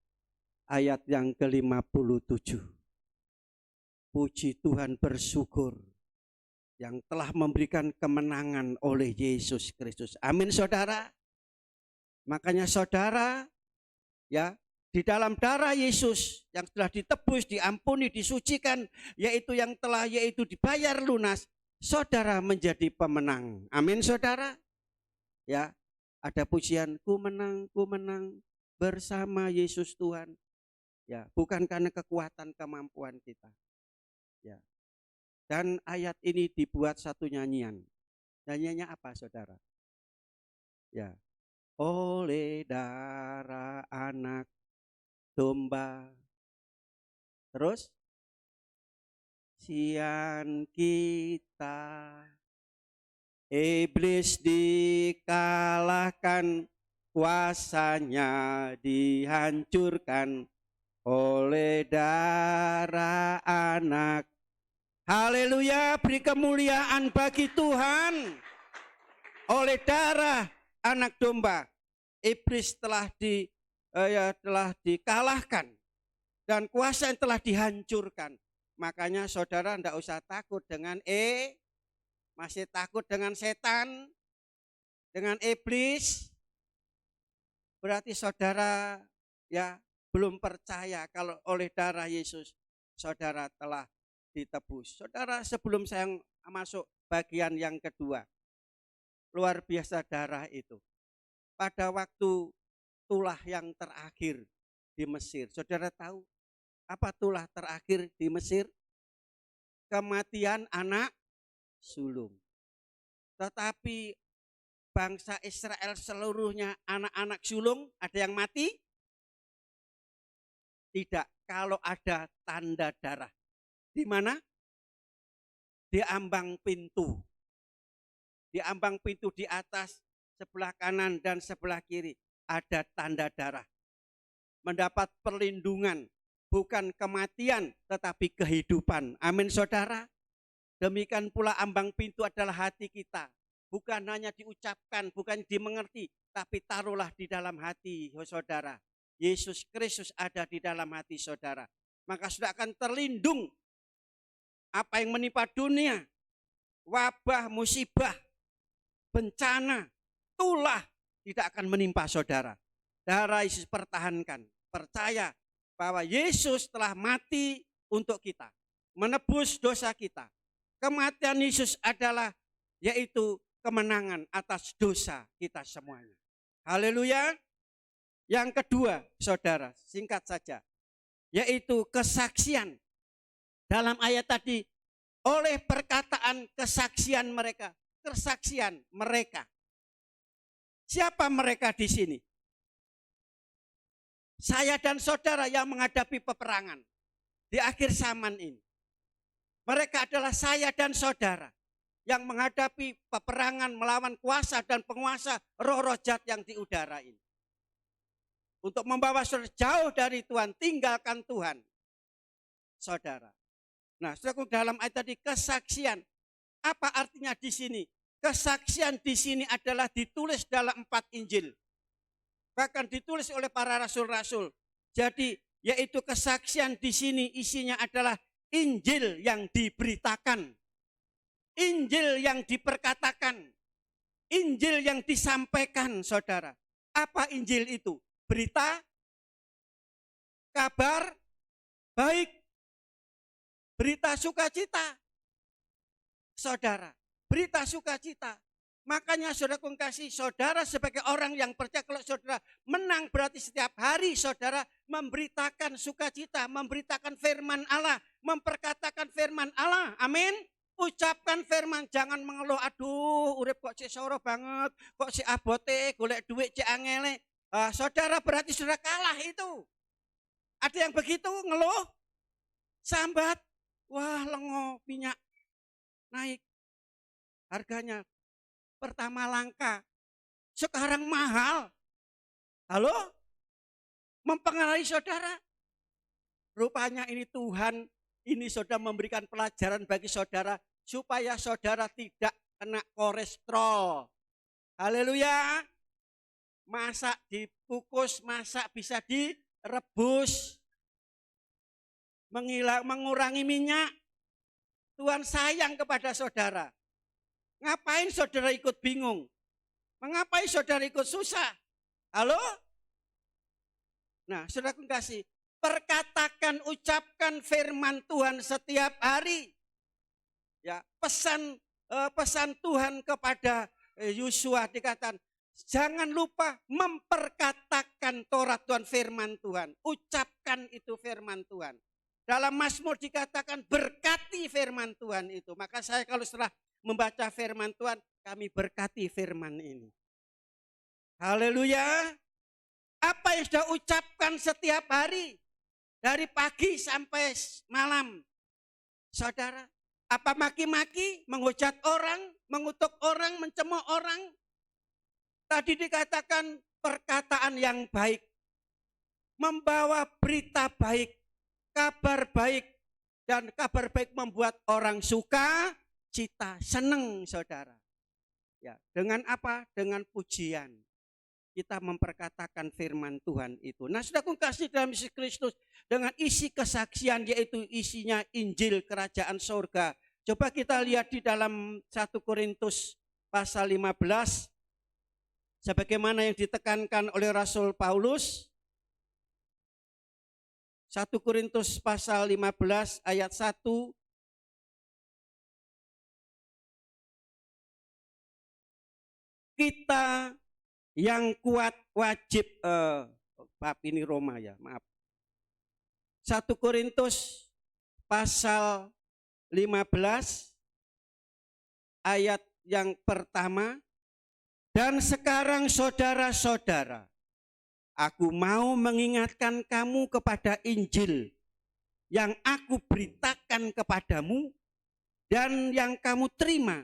ayat yang ke-57. Puji Tuhan, bersyukur yang telah memberikan kemenangan oleh Yesus Kristus. Amin saudara. Makanya saudara, ya, di dalam darah Yesus yang telah ditebus, diampuni, disucikan, yaitu yang telah dibayar lunas, saudara menjadi pemenang. Amin saudara. Ya, ada pujian, ku menang bersama Yesus Tuhan. Ya, bukan karena kekuatan kemampuan kita. Ya. Dan ayat ini dibuat satu nyanyian. Nyanyiannya apa saudara? Ya. Oleh darah anak domba. Terus sian kita, iblis dikalahkan, kuasanya dihancurkan oleh darah anak. Haleluya, beri kemuliaan bagi Tuhan. Oleh darah anak domba, iblis telah dikalahkan dan kuasa yang telah dihancurkan. Makanya saudara tidak usah takut dengan masih takut dengan setan, dengan iblis. Berarti saudara ya belum percaya kalau oleh darah Yesus saudara telah ditebus. Saudara, sebelum saya masuk bagian yang kedua, luar biasa darah itu. Pada waktu tulah yang terakhir di Mesir, saudara tahu apa tulah terakhir di Mesir? Kematian anak sulung. Tetapi bangsa Israel seluruhnya anak-anak sulung, ada yang mati? Tidak, kalau ada tanda darah. Di mana? Di ambang pintu. Di ambang pintu di atas, sebelah kanan dan sebelah kiri ada tanda darah. Mendapat perlindungan, bukan kematian tetapi kehidupan. Amin saudara. Demikian pula ambang pintu adalah hati kita. Bukan hanya diucapkan, bukan dimengerti, tapi taruhlah di dalam hati saudara. Yesus Kristus ada di dalam hati saudara. Maka sudah akan terlindung apa yang menimpa dunia. Wabah, musibah, bencana, tulah tidak akan menimpa saudara. Darah Yesus pertahankan. Percaya bahwa Yesus telah mati untuk kita. Menebus dosa kita. Kematian Yesus adalah yaitu kemenangan atas dosa kita semuanya. Haleluya. Yang kedua, saudara, singkat saja. Yaitu kesaksian. Dalam ayat tadi, oleh perkataan kesaksian mereka. Kesaksian mereka. Siapa mereka di sini? Saya dan saudara yang menghadapi peperangan di akhir zaman ini. Mereka adalah saya dan saudara yang menghadapi peperangan melawan kuasa dan penguasa roh-roh jahat yang di udara ini. Untuk membawa saudara jauh dari Tuhan, tinggalkan Tuhan. Saudara. Nah, saudara, dalam ayat tadi kesaksian. Apa artinya di sini? Kesaksian di sini adalah ditulis dalam 4 Injil. Bahkan ditulis oleh para rasul-rasul. Jadi, yaitu kesaksian di sini isinya adalah Injil yang diberitakan. Injil yang diperkatakan. Injil yang disampaikan, saudara. Apa Injil itu? Berita, kabar baik, berita sukacita. Saudara, berita sukacita. Makanya saudara kasih, saudara sebagai orang yang percaya, kalau saudara menang berarti setiap hari saudara memberitakan sukacita, memberitakan firman Allah, memperkatakan firman Allah. Amin. Ucapkan firman, jangan mengeluh, aduh urip kok cek soro banget, kok si abote golek duit cek angele. Saudara berarti saudara kalah itu. Ada yang begitu ngeluh, sambat, wah lengo minyak naik harganya. Pertama langka, sekarang mahal. Halo? Mempengaruhi saudara? Rupanya ini Tuhan, ini saudara memberikan pelajaran bagi saudara supaya saudara tidak kena kolesterol. Haleluya. Masak dikukus, masak bisa direbus. Mengurangi minyak. Tuhan sayang kepada saudara. Ngapain saudara ikut bingung? Mengapain saudara ikut susah? Halo? Nah, saudara kasih, perkatakan, ucapkan firman Tuhan setiap hari. Ya, pesan Tuhan kepada Yosua dikatakan, jangan lupa memperkatakan Taurat Tuhan, firman Tuhan. Ucapkan itu firman Tuhan. Dalam Mazmur dikatakan berkati firman Tuhan itu. Maka saya kalau setelah membaca firman Tuhan, kami berkati firman ini. Haleluya. Apa yang sudah ucapkan setiap hari, dari pagi sampai malam. Saudara, apa maki-maki, menghujat orang, mengutuk orang, mencemooh orang? Tadi dikatakan perkataan yang baik, membawa berita baik, kabar baik, dan kabar baik membuat orang suka cita, senang saudara. Ya, dengan apa? Dengan pujian. Kita memperkatakan firman Tuhan itu. Nah, sudah kasih dalam Yesus Kristus dengan isi kesaksian, yaitu isinya Injil Kerajaan Surga. Coba kita lihat di dalam 1 Korintus pasal 15. Sebagaimana yang ditekankan oleh Rasul Paulus. 1 Korintus pasal 15 ayat 1. Kita yang kuat wajib, bab ini Roma ya, maaf. 1 Korintus pasal 15 ayat yang pertama. Dan sekarang saudara-saudara, Aku mau mengingatkan kamu kepada Injil yang aku beritakan kepadamu dan yang kamu terima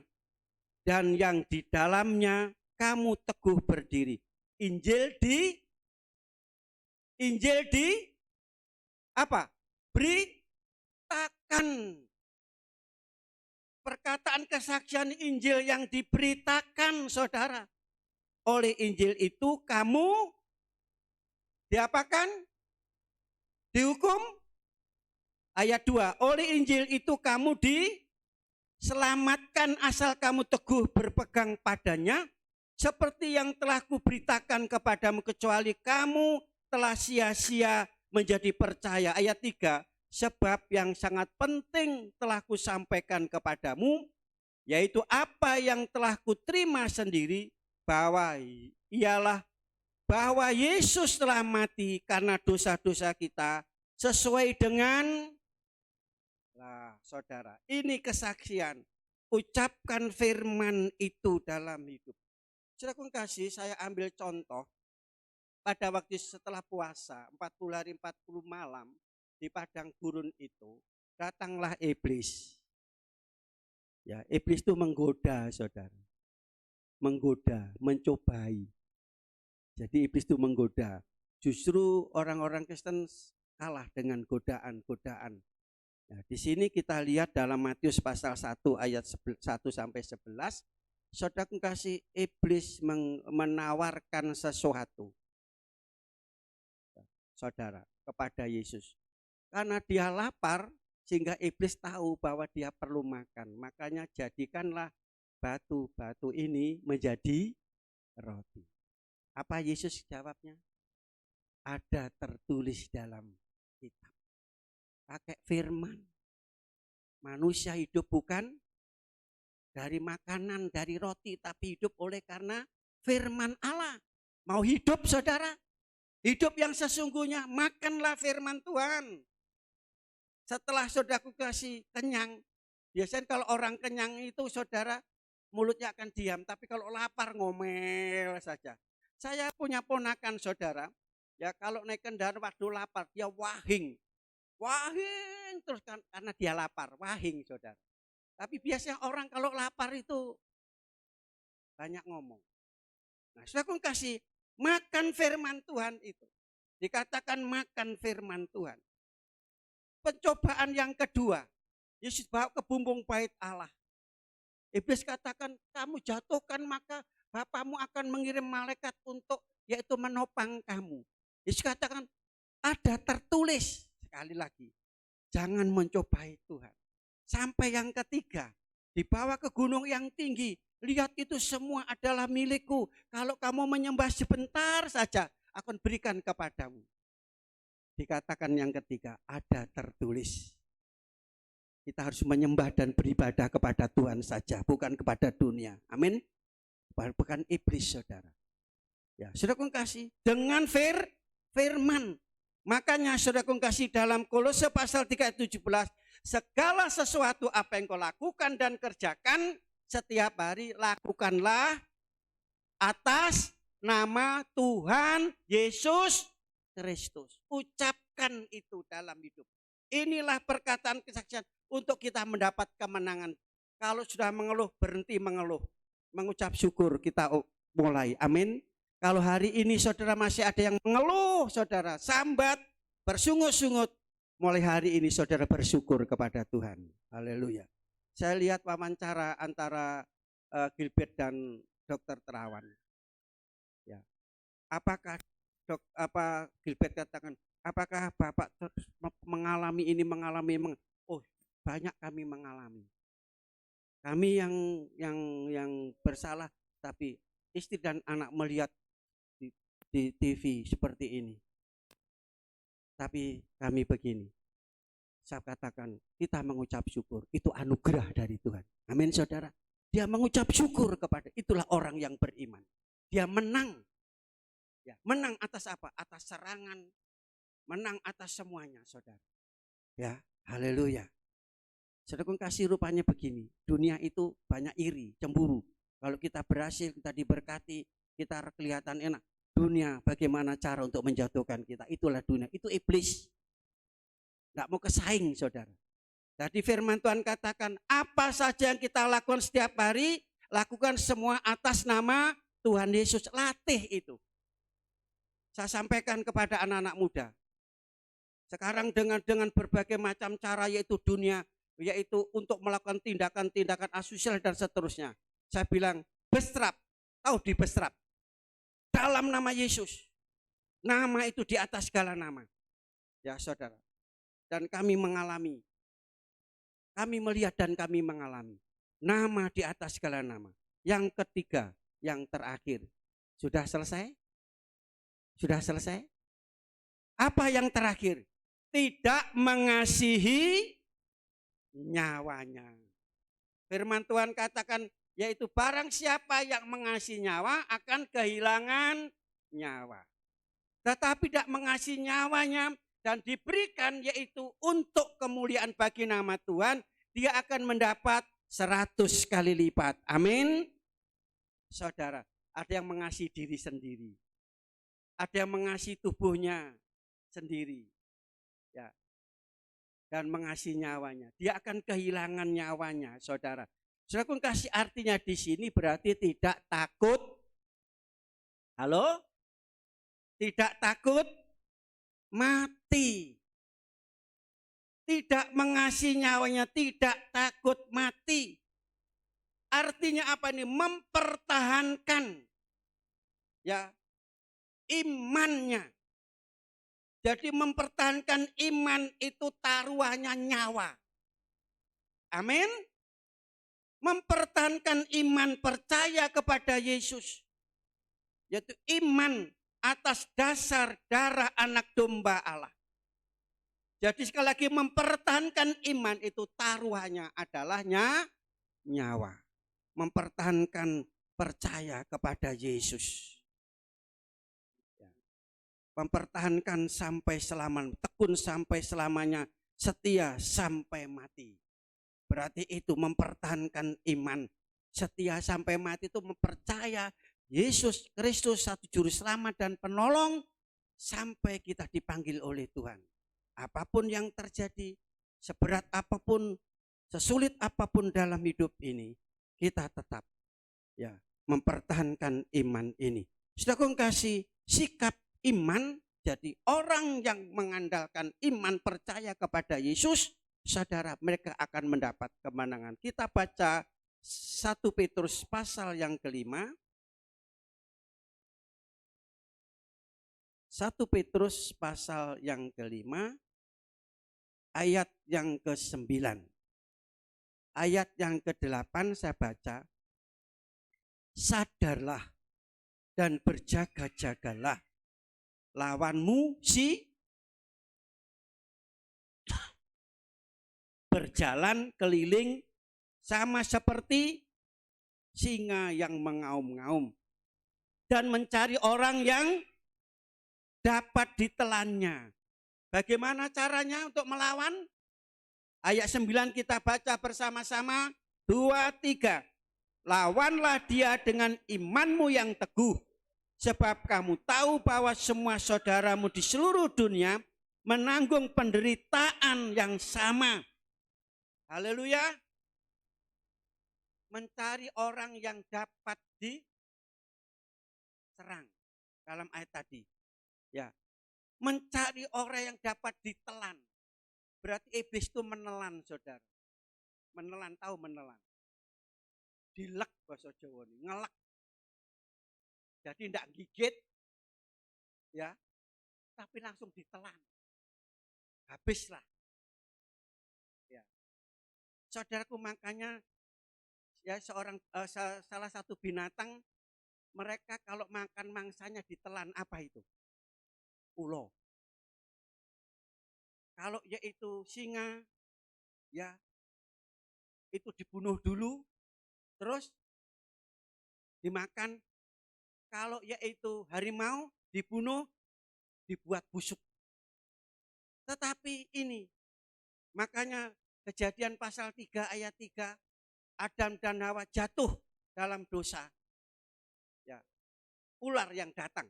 dan yang di dalamnya kamu teguh berdiri. Injil di apa? Beritakan. Perkataan kesaksian Injil yang diberitakan, saudara. Oleh Injil itu kamu diapakan? Dihukum. Ayat 2. Oleh Injil itu kamu diselamatkan asal kamu teguh berpegang padanya. Seperti yang telah kuberitakan kepadamu, kecuali kamu telah sia-sia menjadi percaya. Ayat 3. Sebab yang sangat penting telah kusampaikan kepadamu, yaitu apa yang telah kuterima sendiri, bahwa Yesus telah mati karena dosa-dosa kita sesuai dengan, saudara, ini kesaksian, ucapkan firman itu dalam hidup. Saudara kasih, saya ambil contoh pada waktu setelah puasa 40 hari 40 malam di padang gurun itu, datanglah iblis. Ya, iblis itu menggoda, saudara. Menggoda, mencobai. Jadi iblis itu menggoda. Justru orang-orang Kristen kalah dengan godaan-godaan. Nah, di sini kita lihat dalam Matius pasal 1 ayat 1 sampai 11, saudara kasih, iblis menawarkan sesuatu, saudara, kepada Yesus. Karena dia lapar, sehingga iblis tahu bahwa dia perlu makan. Makanya jadikanlah batu-batu ini menjadi roti. Apa Yesus jawabnya? Ada tertulis dalam kitab. Pakai firman. Manusia hidup bukan dari makanan, dari roti, tapi hidup oleh karena firman Allah. Mau hidup, saudara? Hidup yang sesungguhnya, makanlah firman Tuhan. Setelah saudaraku kasih kenyang, biasanya kalau orang kenyang itu, saudara, mulutnya akan diam. Tapi kalau lapar ngomel saja. Saya punya ponakan, saudara, ya kalau naik kendaraan waktu lapar, dia wahing terus karena dia lapar, wahing, saudara. Tapi biasanya orang kalau lapar itu banyak ngomong. Nah, saudaraku kasih, makan firman Tuhan itu. Dikatakan makan firman Tuhan. Pencobaan yang kedua, Yesus bawa ke bumbung bait Allah. Iblis katakan, kamu jatuhkan maka Bapamu akan mengirim malaikat untuk yaitu menopang kamu. Yesus katakan, ada tertulis, sekali lagi, jangan mencobai Tuhan. Sampai yang ketiga, dibawa ke gunung yang tinggi, lihat itu semua adalah milikku. Kalau kamu menyembah sebentar saja, akan berikan kepadamu. Dikatakan yang ketiga, ada tertulis. Kita harus menyembah dan beribadah kepada Tuhan saja, bukan kepada dunia. Amin. Bukan iblis, saudara. Ya, saudara kasih, dengan firman. Makanya saudara kasih, dalam Kolose pasal 3 ayat 17, segala sesuatu apa yang kau lakukan dan kerjakan setiap hari, lakukanlah atas nama Tuhan Yesus Kristus. Ucapkan itu dalam hidup. Inilah perkataan kesaksian untuk kita mendapat kemenangan. Kalau sudah mengeluh, berhenti mengeluh. Mengucap syukur kita mulai. Amin. Kalau hari ini saudara masih ada yang mengeluh, saudara sambat, bersungut-sungut, mulai hari ini saudara bersyukur kepada Tuhan. Haleluya. Saya lihat wawancara antara Gilbert dan Dr. Terawan. Ya. Apakah Gilbert katakan, apakah Bapak mengalami ini, oh, banyak kami mengalami. Kami yang bersalah, tapi istri dan anak melihat di TV seperti ini. Tapi kami begini. Saya katakan, kita mengucap syukur, itu anugerah dari Tuhan. Amin, saudara. Dia mengucap syukur kepada, itulah orang yang beriman. Dia menang. Ya, menang atas apa? Atas serangan, menang atas semuanya, saudara. Ya, haleluya. Saudara kasih, rupanya begini, dunia itu banyak iri, cemburu. Kalau kita berhasil, kita diberkati, kita kelihatan enak. dunia bagaimana cara untuk menjatuhkan kita. Itulah dunia, itu iblis. Tidak mau kesaing, saudara. Jadi firman Tuhan katakan, apa saja yang kita lakukan setiap hari, lakukan semua atas nama Tuhan Yesus. Latih itu. Saya sampaikan kepada anak-anak muda. Sekarang dengan berbagai macam cara, yaitu dunia, yaitu untuk melakukan tindakan-tindakan asusila dan seterusnya. Saya bilang, bestrap. Tahu di bestrap? Dalam nama Yesus. Nama itu di atas segala nama. Ya saudara. Dan kami mengalami. Kami melihat dan kami mengalami. Nama di atas segala nama. Yang ketiga, yang terakhir. Sudah selesai? Sudah selesai? Apa yang terakhir? Tidak mengasihi nyawanya. Firman Tuhan katakan, yaitu barang siapa yang mengasihi nyawa akan kehilangan nyawa. Tetapi tidak mengasihi nyawanya dan diberikan yaitu untuk kemuliaan bagi nama Tuhan, dia akan mendapat 100 kali lipat. Amin. Saudara, ada yang mengasihi diri sendiri. Ada yang mengasihi tubuhnya sendiri. Ya. Dan mengasihi nyawanya. Dia akan kehilangan nyawanya, saudara. Saudara, kun kasih artinya di sini berarti tidak takut. Halo? Tidak takut mati. Tidak mengasihi nyawanya, tidak takut mati. Artinya apa nih? Mempertahankan ya imannya. Jadi mempertahankan iman itu taruhannya nyawa. Amin. Mempertahankan iman percaya kepada Yesus. Yaitu iman atas dasar darah anak domba Allah. Jadi sekali lagi mempertahankan iman itu taruhannya adalah nyawa. Mempertahankan percaya kepada Yesus. Mempertahankan sampai selamanya, tekun sampai selamanya, setia sampai mati. Berarti itu mempertahankan iman. Setia sampai mati itu mempercaya Yesus Kristus satu juru selamat dan penolong sampai kita dipanggil oleh Tuhan. Apapun yang terjadi, seberat apapun, sesulit apapun dalam hidup ini, kita tetap ya mempertahankan iman ini. Saudara kasih sikap iman, jadi orang yang mengandalkan iman percaya kepada Yesus, saudara mereka akan mendapat kemenangan. Kita baca 1 Petrus pasal yang kelima. 1 Petrus pasal yang kelima, ayat yang ke-9. Ayat yang ke-8 saya baca. Sadarlah dan berjaga-jagalah. Lawanmu berjalan keliling sama seperti singa yang mengaum-ngaum dan mencari orang yang dapat ditelannya. Bagaimana caranya untuk melawan? Ayat 9 kita baca bersama-sama. 2, 3. Lawanlah dia dengan imanmu yang teguh. Sebab kamu tahu bahwa semua saudaramu di seluruh dunia menanggung penderitaan yang sama. Haleluya. Mencari orang yang dapat diserang. Dalam ayat tadi. Ya, mencari orang yang dapat ditelan. Berarti iblis itu menelan, saudara. Menelan, tahu menelan. Dilek bahasa Jawa ini, ngelek. Jadi tidak gigit, ya, tapi langsung ditelan. Habislah. Ya. Saudaraku, makanya ya salah satu binatang mereka kalau makan mangsanya ditelan, apa itu? Ulo. Kalau yaitu singa, ya itu dibunuh dulu, terus dimakan. Kalau yaitu harimau dibunuh, dibuat busuk. Tetapi ini, makanya Kejadian pasal 3 ayat 3, Adam dan Hawa jatuh dalam dosa. Ya, ular yang datang.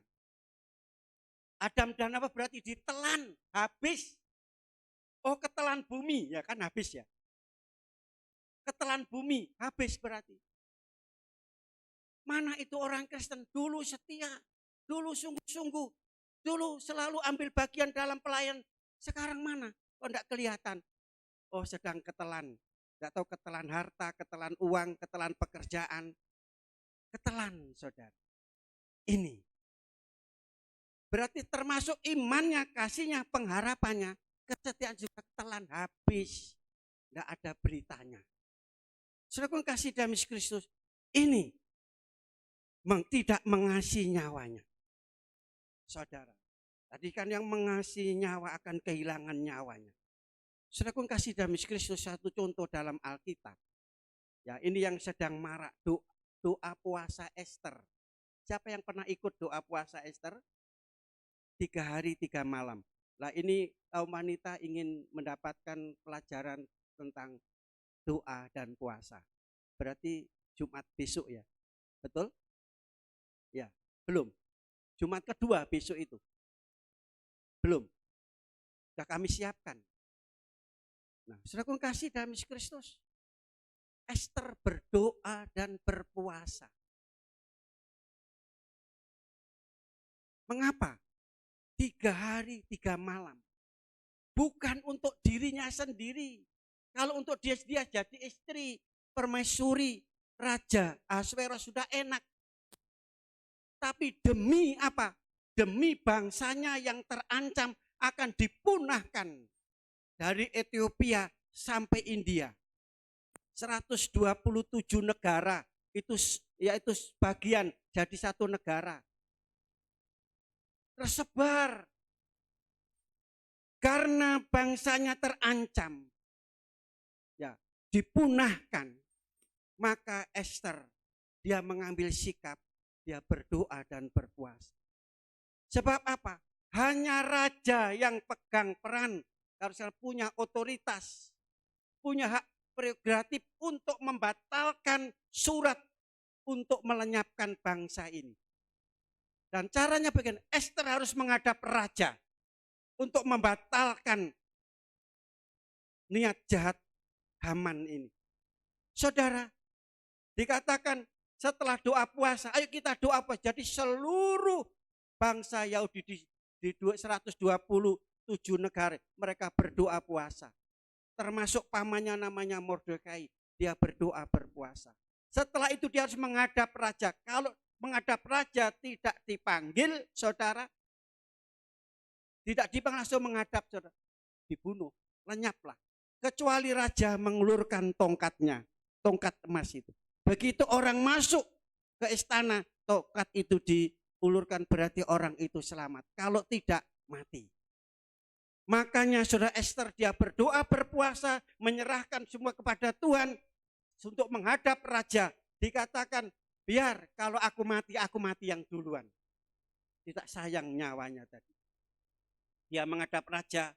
Adam dan Hawa berarti ditelan, habis. Oh, ketelan bumi, ya kan habis ya. Ketelan bumi, habis berarti. Mana itu orang Kristen? Dulu setia, dulu sungguh-sungguh, dulu selalu ambil bagian dalam pelayan. Sekarang mana? Kok enggak kelihatan? Oh, sedang ketelan. Enggak tahu ketelan harta, ketelan uang, ketelan pekerjaan. Ketelan, saudara. Ini. Berarti termasuk imannya, kasihnya, pengharapannya. Kesetiaan juga ketelan, habis. Enggak ada beritanya. Saudara kasih dalam Yesus Kristus. Ini tidak mengasihi nyawanya. Saudara. Tadi kan yang mengasihi nyawa akan kehilangan nyawanya. Saudara kasih dalam Yesus Kristus satu contoh dalam Alkitab. Ya, ini yang sedang marak doa puasa Ester. Siapa yang pernah ikut doa puasa Ester? 3 hari 3 malam. Nah, ini kaum wanita ingin mendapatkan pelajaran tentang doa dan puasa. Berarti Jumat besok ya. Betul? Ya, belum. Jumat kedua besok itu. Belum. Sudah kami siapkan. Nah, saudara kasih dalam Yesus Kristus. Ester berdoa dan berpuasa. Mengapa? 3 hari 3 malam. Bukan untuk dirinya sendiri. Kalau untuk dia jadi istri, permaisuri, raja, Ahasweros sudah enak. Tapi demi apa? Demi bangsanya yang terancam akan dipunahkan dari Ethiopia sampai India. 127 negara itu yaitu bagian jadi satu negara. Tersebar karena bangsanya terancam. Ya, dipunahkan. Maka Ester dia mengambil sikap, dia berdoa dan berpuasa. Sebab apa? Hanya raja yang pegang peran, harus punya otoritas, punya hak prerogatif untuk membatalkan surat untuk melenyapkan bangsa ini. Dan caranya bagaimana? Ester harus menghadap raja untuk membatalkan niat jahat Haman ini. Saudara, dikatakan setelah doa puasa, ayo kita doa puasa. Jadi seluruh bangsa Yahudi di 127 negara mereka berdoa puasa. Termasuk pamannya namanya Mordekai, dia berdoa berpuasa. Setelah itu dia harus menghadap raja. Kalau menghadap raja tidak dipanggil, saudara, tidak dipanggil langsung menghadap, saudara, dibunuh, lenyaplah. Kecuali raja mengulurkan tongkatnya, tongkat emas itu. Begitu orang masuk ke istana, tongkat itu diulurkan berarti orang itu selamat. Kalau tidak, mati. Makanya saudara Ester dia berdoa berpuasa, menyerahkan semua kepada Tuhan untuk menghadap raja. Dikatakan, biar kalau aku mati yang duluan. Tidak sayang nyawanya tadi. Dia menghadap raja,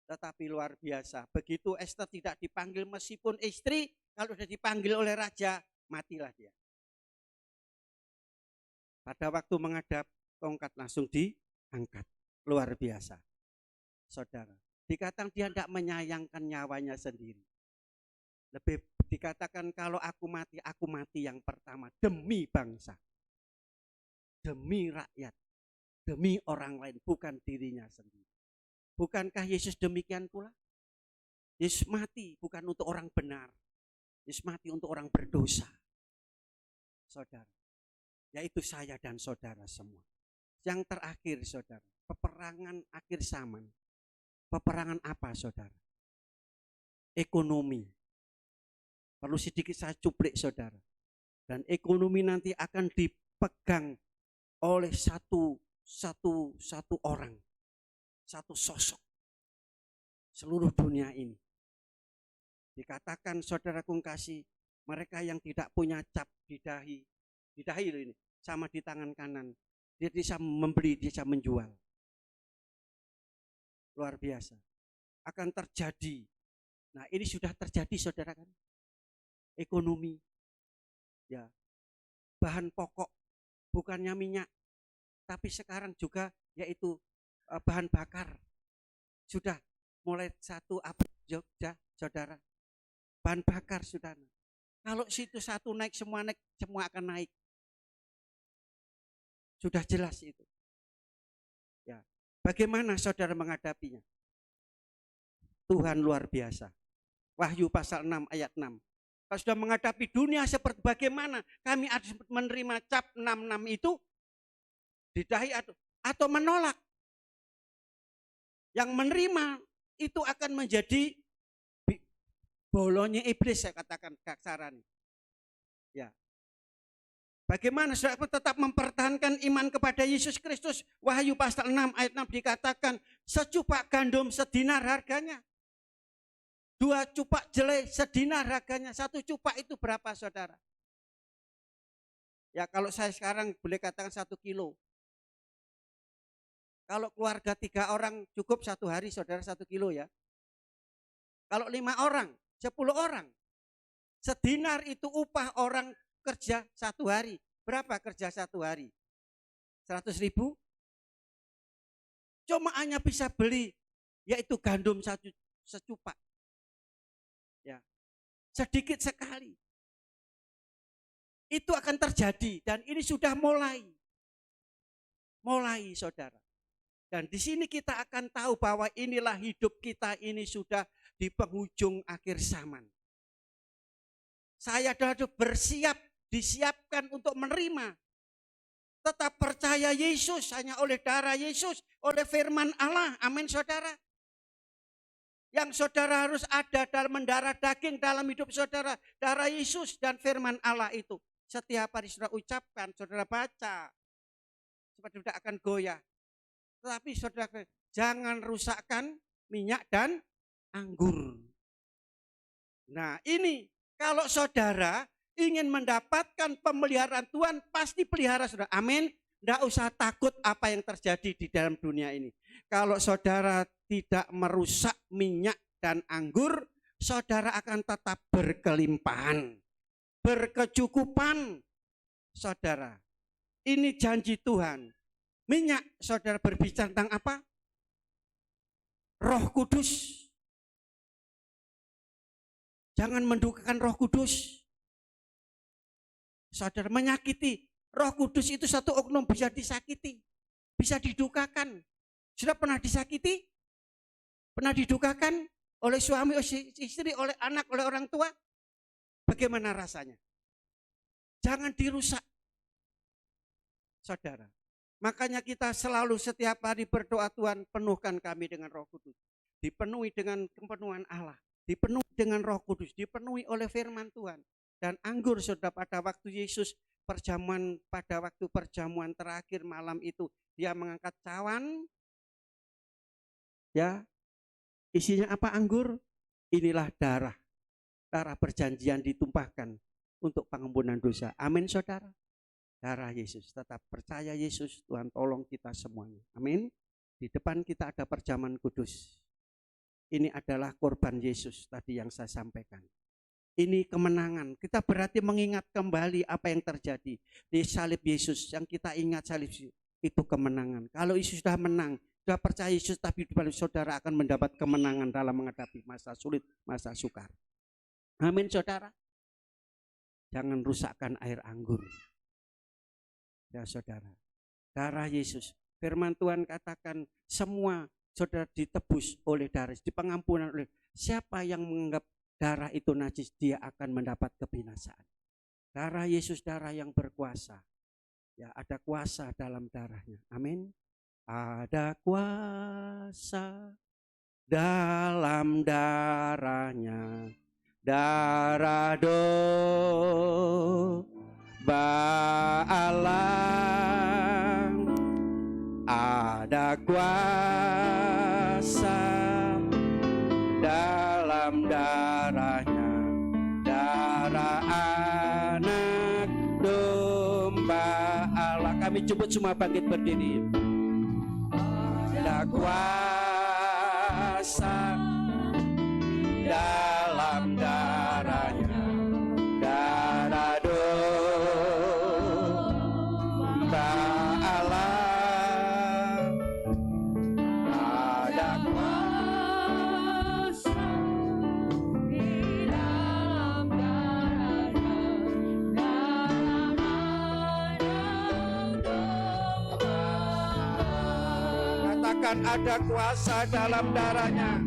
tetapi luar biasa. Begitu Ester tidak dipanggil meskipun istri, kalau sudah dipanggil oleh raja, matilah dia. Pada waktu menghadap, tongkat langsung diangkat. Luar biasa. Saudara, dikatakan dia tidak menyayangkan nyawanya sendiri. Lebih dikatakan kalau aku mati yang pertama demi bangsa, demi rakyat, demi orang lain, bukan dirinya sendiri. Bukankah Yesus demikian pula? Yesus mati bukan untuk orang benar, Yesus mati untuk orang berdosa. Saudara, yaitu saya dan saudara semua. Yang terakhir, saudara, peperangan akhir zaman. Peperangan apa, saudara? Ekonomi. Perlu sedikit saya cuplik, saudara. Dan ekonomi nanti akan dipegang oleh satu orang, satu sosok. Seluruh dunia ini. Dikatakan saudaraku kasih, mereka yang tidak punya cap di dahi ini, sama di tangan kanan. Dia bisa membeli, dia bisa menjual. Luar biasa. Akan terjadi. Nah, ini sudah terjadi, saudara kan? Ekonomi. Ya. Bahan pokok bukannya minyak, tapi sekarang juga yaitu bahan bakar. Sudah mulai satu apa Jogja, saudara. Bahan bakar sudah. Kalau situ satu naik, semua akan naik. Sudah jelas itu. Ya. Bagaimana saudara menghadapinya? Tuhan luar biasa. Wahyu pasal 6 ayat 6. Kalau sudah menghadapi dunia seperti bagaimana kami harus menerima cap 66 itu di dahi atau menolak. Yang menerima itu akan menjadi bolongnya iblis, saya katakan kasaran. Ya. Bagaimana saudara tetap mempertahankan iman kepada Yesus Kristus? Wahyu pasal 6 ayat 6 dikatakan secupak gandum sedinar harganya. 2 cupak jelai sedinar harganya. 1 cupak itu berapa saudara? Ya kalau saya sekarang boleh katakan 1 kilo. Kalau keluarga 3 orang cukup 1 hari saudara 1 kilo ya. Kalau 5 orang, 10 orang. Sedinar itu upah orang kerja 1 hari. Berapa kerja 1 hari? 100.000? Cuma hanya bisa beli yaitu gandum secupak. Ya. Sedikit sekali. Itu akan terjadi dan ini sudah mulai saudara. Dan di sini kita akan tahu bahwa inilah hidup kita ini sudah di penghujung akhir zaman. Saya sudah disiapkan untuk menerima. Tetap percaya Yesus hanya oleh darah Yesus, oleh firman Allah. Amin saudara. Yang saudara harus ada dalam mendarah daging dalam hidup saudara. Darah Yesus dan firman Allah itu. Setiap hari saudara ucapkan, saudara baca. Supaya tidak akan goyah. Tetapi saudara jangan rusakkan minyak dan anggur. Nah ini kalau saudara ingin mendapatkan pemeliharaan Tuhan pasti pelihara saudara. Amin. Tidak usah takut apa yang terjadi di dalam dunia ini. Kalau saudara tidak merusak minyak dan anggur, saudara akan tetap berkelimpahan, berkecukupan. Saudara, ini janji Tuhan. Minyak, saudara berbicara tentang apa? Roh Kudus. Jangan mendukakan Roh Kudus. Saudara menyakiti. Roh Kudus itu satu oknum bisa disakiti, bisa didukakan. Sudah pernah disakiti? Pernah didukakan oleh suami, oleh istri, oleh anak, oleh orang tua? Bagaimana rasanya? Jangan dirusak, saudara. Makanya kita selalu setiap hari berdoa, Tuhan penuhkan kami dengan Roh Kudus. Dipenuhi dengan kepenuhan Allah, dipenuhi dengan Roh Kudus, dipenuhi oleh firman Tuhan. Dan anggur sudah pada waktu Yesus pada waktu perjamuan terakhir malam itu dia mengangkat cawan, ya isinya apa anggur? Inilah darah perjanjian ditumpahkan untuk pengampunan dosa. Amin saudara. Darah Yesus, tetap percaya Yesus, Tuhan tolong kita semuanya. Amin. Di depan kita ada perjamuan kudus. Ini adalah korban Yesus tadi yang saya sampaikan. Ini kemenangan. Kita berarti mengingat kembali apa yang terjadi di salib Yesus. Yang kita ingat salib itu kemenangan. Kalau Yesus sudah menang, sudah percaya Yesus, tapi saudara akan mendapat kemenangan dalam menghadapi masa sulit, masa sukar. Amin saudara. Jangan rusakkan air anggur. Ya saudara. Darah Yesus. Firman Tuhan katakan semua saudara ditebus oleh darah. Di pengampunan oleh siapa yang menganggap darah itu najis, dia akan mendapat kebinasaan. Darah Yesus darah yang berkuasa. Ya, ada kuasa dalam darahnya. Amin. Ada kuasa dalam darahnya. Darah domba Allah. Ada kuasa dalam darahnya, darah anak domba Allah. Kami jemput semua bangkit berdiri. Ada kuasa dalam darahnya, darah domba Allah. Katakan ada kuasa dalam darahnya.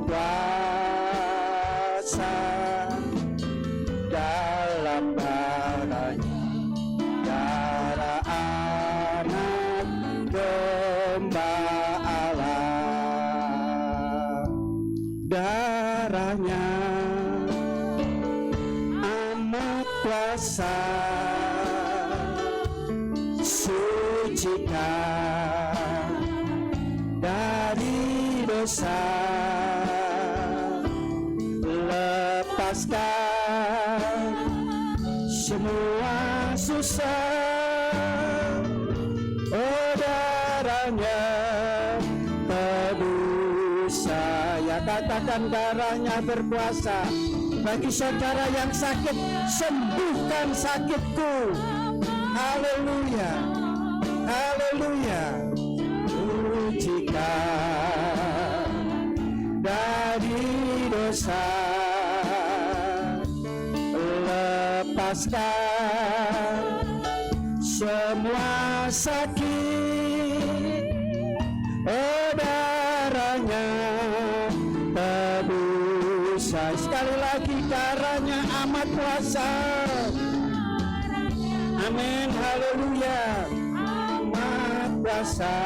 Kuasa dalam darahnya, darah anak domba Allah, darahnya amat kuasa, sucikan dari dosa, lepaskan semua susah. Oh, darahnya tebus saya. Katakan darahnya berkuasa. Bagi saudara yang sakit, sembuhkan sakitku. Haleluya, haleluya. Sucikan dari dosa, lepaskan semua sakit. Oh, darahnya tebus saya. Sekali lagi, darahnya amat kuasa. Amin, haleluya. Amat kuasa,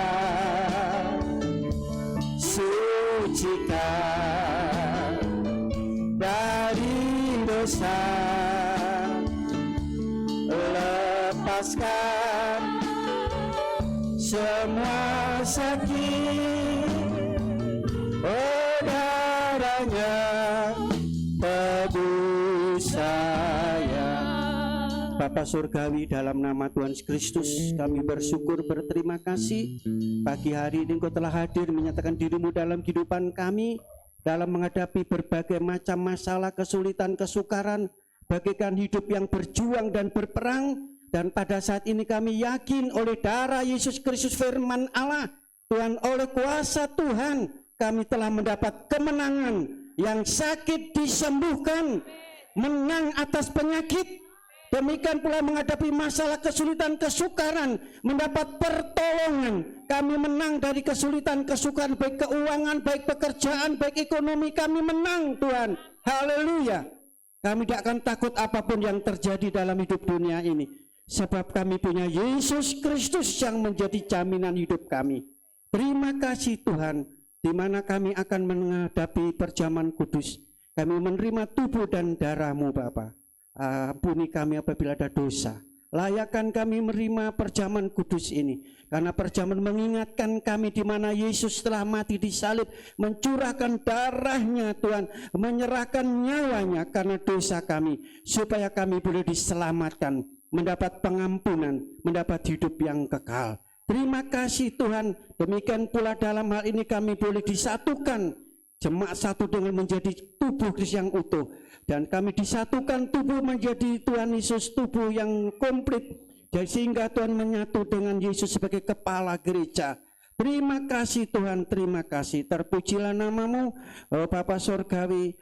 sucikan dari dosa, lepaskan semua sakit. Oh, darahnya tebus saya. Bapa Surgawi, dalam nama Tuhan Yesus Kristus kami bersyukur, berterima kasih. Pagi hari ini Engkau telah hadir menyatakan dirimu dalam kehidupan kami, dalam menghadapi berbagai macam masalah, kesulitan, kesukaran, bagaikan hidup yang berjuang dan berperang. Dan pada saat ini kami yakin oleh darah Yesus Kristus firman Allah, Tuhan, oleh kuasa Tuhan kami telah mendapat kemenangan. Yang sakit disembuhkan, menang atas penyakit. Demikian pula menghadapi masalah kesulitan, kesukaran, mendapat pertolongan. Kami menang dari kesulitan, kesukaran, baik keuangan, baik pekerjaan, baik ekonomi. Kami menang, Tuhan. Haleluya. Kami tidak akan takut apapun yang terjadi dalam hidup dunia ini. Sebab kami punya Yesus Kristus yang menjadi jaminan hidup kami. Terima kasih Tuhan, di mana kami akan menghadapi perjamuan kudus. Kami menerima tubuh dan darah-Mu Bapa. Ampuni kami apabila ada dosa. Layakkan kami menerima perjamuan kudus ini, karena perjamuan mengingatkan kami di mana Yesus telah mati di salib, mencurahkan darahnya Tuhan, menyerahkan nyawanya karena dosa kami, supaya kami boleh diselamatkan, mendapat pengampunan, mendapat hidup yang kekal. Terima kasih Tuhan. Demikian pula dalam hal ini kami boleh disatukan, jemaat satu dengan menjadi tubuh Kristus yang utuh. Dan kami disatukan tubuh menjadi Tuhan Yesus, tubuh yang komplit. Sehingga Tuhan menyatu dengan Yesus sebagai kepala gereja. Terima kasih Tuhan, terima kasih. Terpujilah nama-Mu, Bapa Surgawi.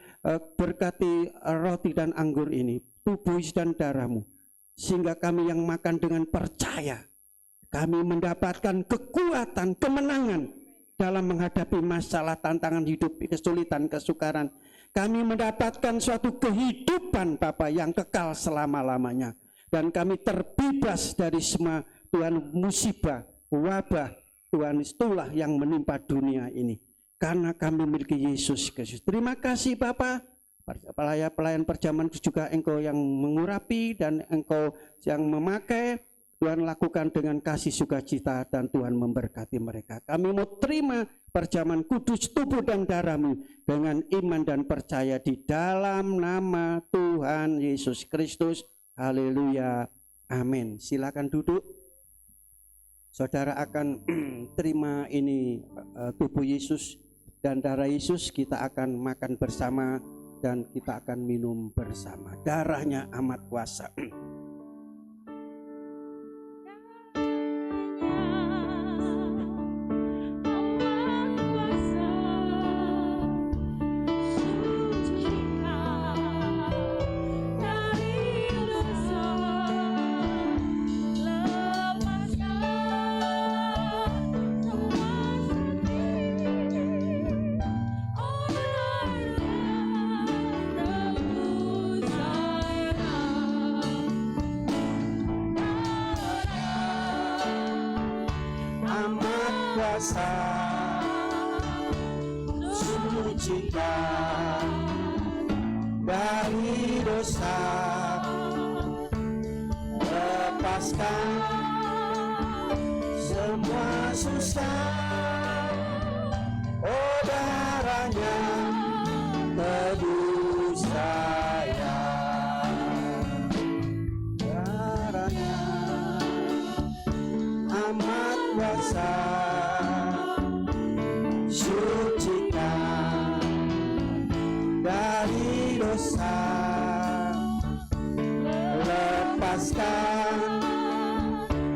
Berkati roti dan anggur ini, tubuh dan darah-Mu. sehingga kami yang makan dengan percaya, kami mendapatkan kekuatan, kemenangan dalam menghadapi masalah, tantangan hidup, kesulitan, kesukaran. Kami mendapatkan suatu kehidupan Bapa yang kekal selama-lamanya. Dan kami terbebas dari semua Tuhan musibah, wabah, Tuhan itulah yang menimpa dunia ini. Karena kami memiliki Yesus Kristus. Terima kasih Bapa. Pelayan perjamuan juga Engkau yang mengurapi dan Engkau yang memakai. Tuhan lakukan dengan kasih sukacita dan Tuhan memberkati mereka. Kami mau terima perjamuan kudus tubuh dan darah-Mu dengan iman dan percaya di dalam nama Tuhan Yesus Kristus. Haleluya. Amin. Silakan duduk. Saudara akan terima ini tubuh Yesus dan darah Yesus. Kita akan makan bersama dan kita akan minum bersama. Darahnya amat kuasa. Sucikan dari dosa, lepaskan semua susah. Oh darahnya tebus saya, darahnya amat kuasa. Sucikan dari dosa, lepaskan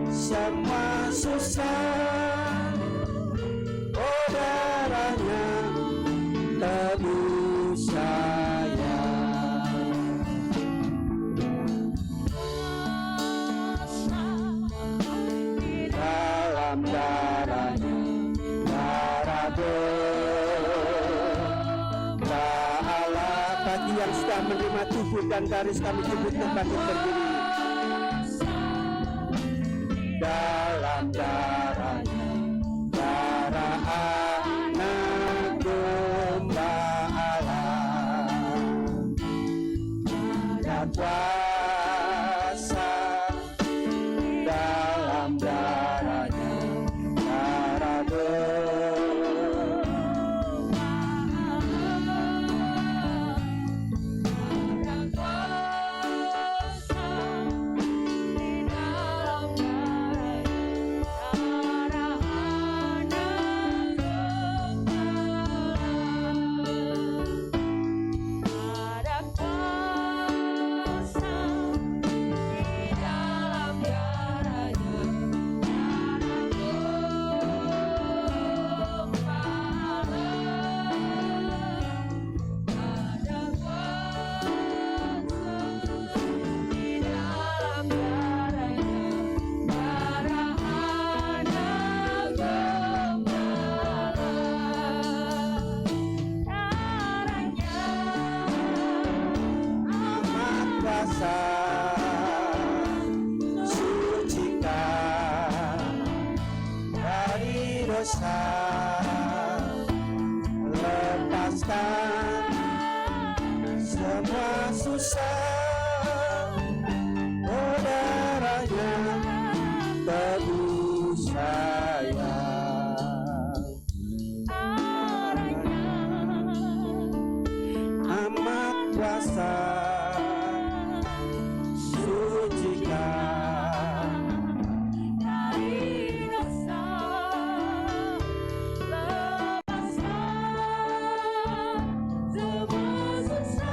semua susah. Oh darahnya tebus saya, dalam darahnya. Bagi yang sudah menerima tubuh dan garis kami sebutkan bangkit berdiri. Dalam darahnya, darah anak domba Allah, ada kuasa dalam darahnya, darah lepaskan semua susah. Oh darahnya tebus saya, amat kuasa. Sucikan dari dosa, lepaskan semua susah.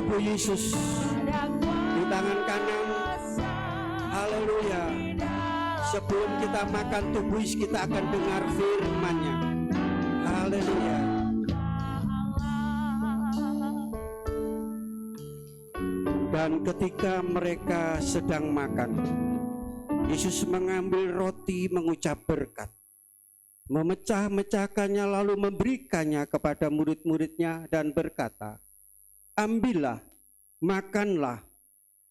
tubuh Yesus di tangan kanan. Haleluya. Sebelum kita makan tubuh Yesus, kita akan dengar firman-Nya. Haleluya. Dan ketika mereka sedang makan, Yesus mengambil roti, mengucap berkat, memecah-mecahkannya, lalu memberikannya kepada murid-muridnya dan berkata, ambillah, makanlah,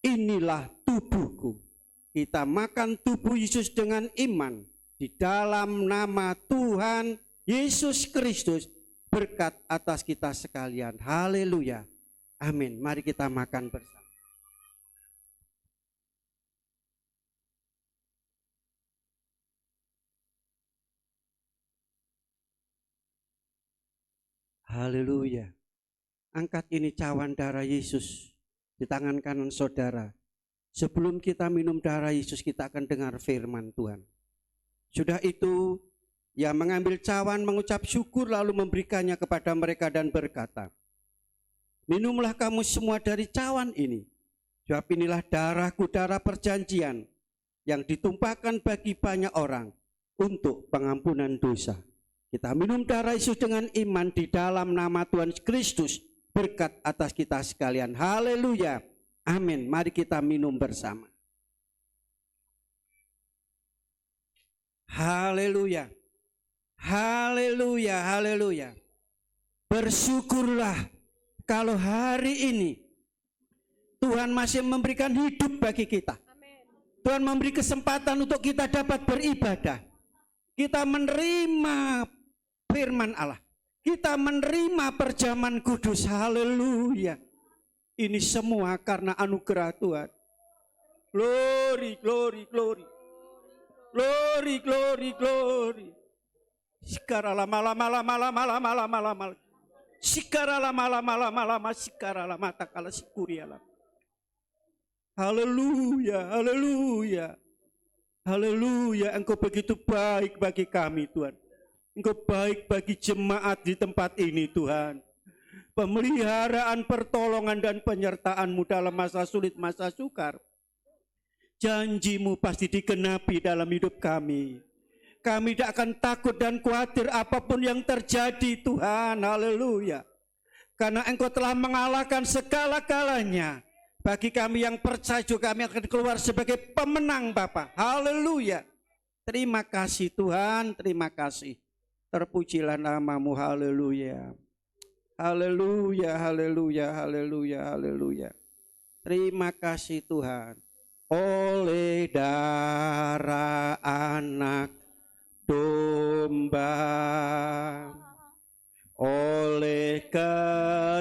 inilah tubuhku. Kita makan tubuh Yesus dengan iman di dalam nama Tuhan Yesus Kristus, berkat atas kita sekalian. Haleluya. Amin. Mari kita makan bersama. Haleluya. Angkat ini cawan darah Yesus di tangan kanan saudara. Sebelum kita minum darah Yesus, kita akan dengar firman Tuhan. Sudah itu, ia mengambil cawan, mengucap syukur, lalu memberikannya kepada mereka dan berkata, minumlah kamu semua dari cawan ini. Sebab inilah darahku, darah perjanjian yang ditumpahkan bagi banyak orang untuk pengampunan dosa. Kita minum darah Yesus dengan iman di dalam nama Tuhan Kristus, berkat atas kita sekalian. Haleluya. Amin. Mari kita minum bersama. Haleluya. Haleluya. Haleluya. Bersyukurlah kalau hari ini Tuhan masih memberikan hidup bagi kita. Tuhan memberi kesempatan untuk kita dapat beribadah. Kita menerima firman Allah. Kita menerima perjamuan kudus. Haleluya. Ini semua karena anugerah Tuhan. Glory, glory, glory. Glory, glory, glory. Sikarala mala mala mala mala mala mala mala. Sikarala mala mala mala mala sikarala mata kala sikuriala. Haleluya, haleluya. Haleluya, Engkau begitu baik bagi kami Tuhan. Engkau baik bagi jemaat di tempat ini Tuhan. Pemeliharaan, pertolongan dan penyertaan-Mu dalam masa sulit, masa sukar. Janji-Mu pasti digenapi dalam hidup kami. Kami tidak akan takut dan khawatir apapun yang terjadi Tuhan. Haleluya. Karena Engkau telah mengalahkan segala-galanya. Bagi kami yang percaya juga kami akan keluar sebagai pemenang Bapa. Haleluya. Terima kasih Tuhan, terima kasih. Terpujilah nama-Mu. Haleluya. Haleluya, haleluya, haleluya, haleluya. Terima kasih Tuhan. Oleh darah anak domba, oleh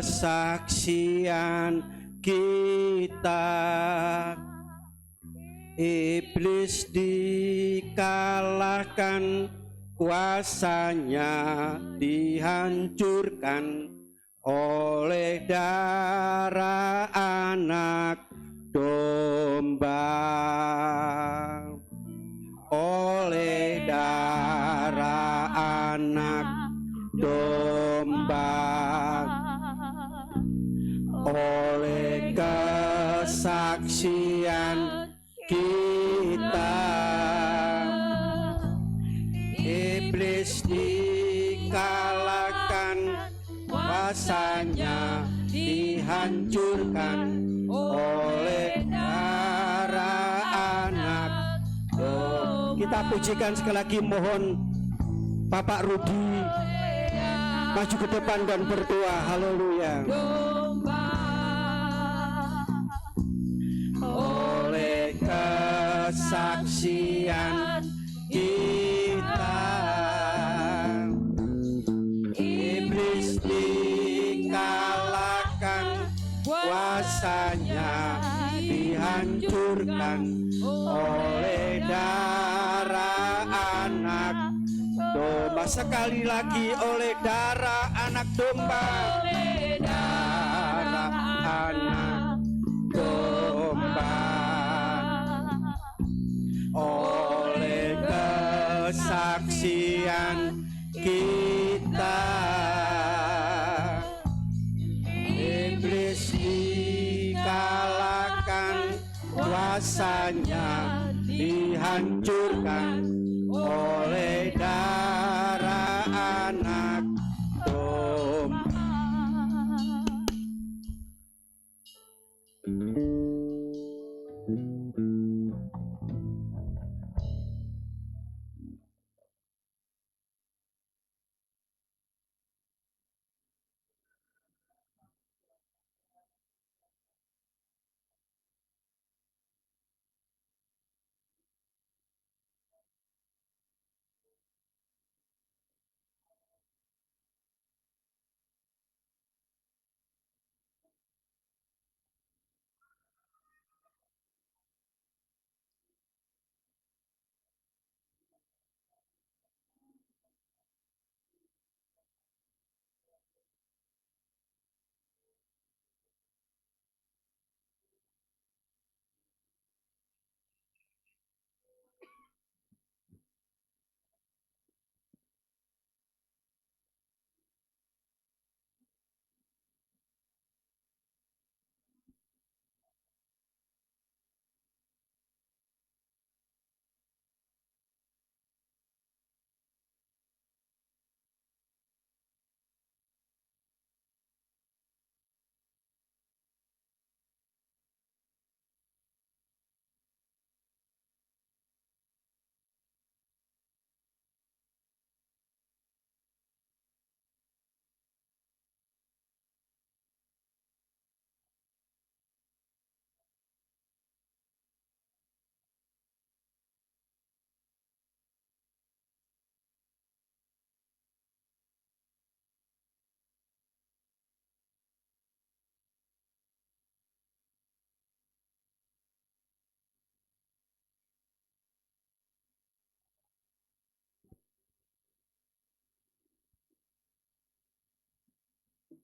kesaksian kita, iblis dikalahkan, kuasanya dihancurkan oleh darah anak domba. Oleh darah anak domba, oleh kesaksian kita, iblis dikalahkan, kuasanya dihancurkan oleh darah anak domba. Kita pujikan sekali lagi, mohon Bapak Rudi maju ke depan dan berdoa. Haleluya. Oleh kesaksian kita, iblis dikalahkan, kuasanya dihancurkan oleh darah anak domba. Sekali lagi, oleh darah anak domba, darah anak domba, oleh kesaksian kita, iblis dosanya dihancurkan oleh darah anak domba.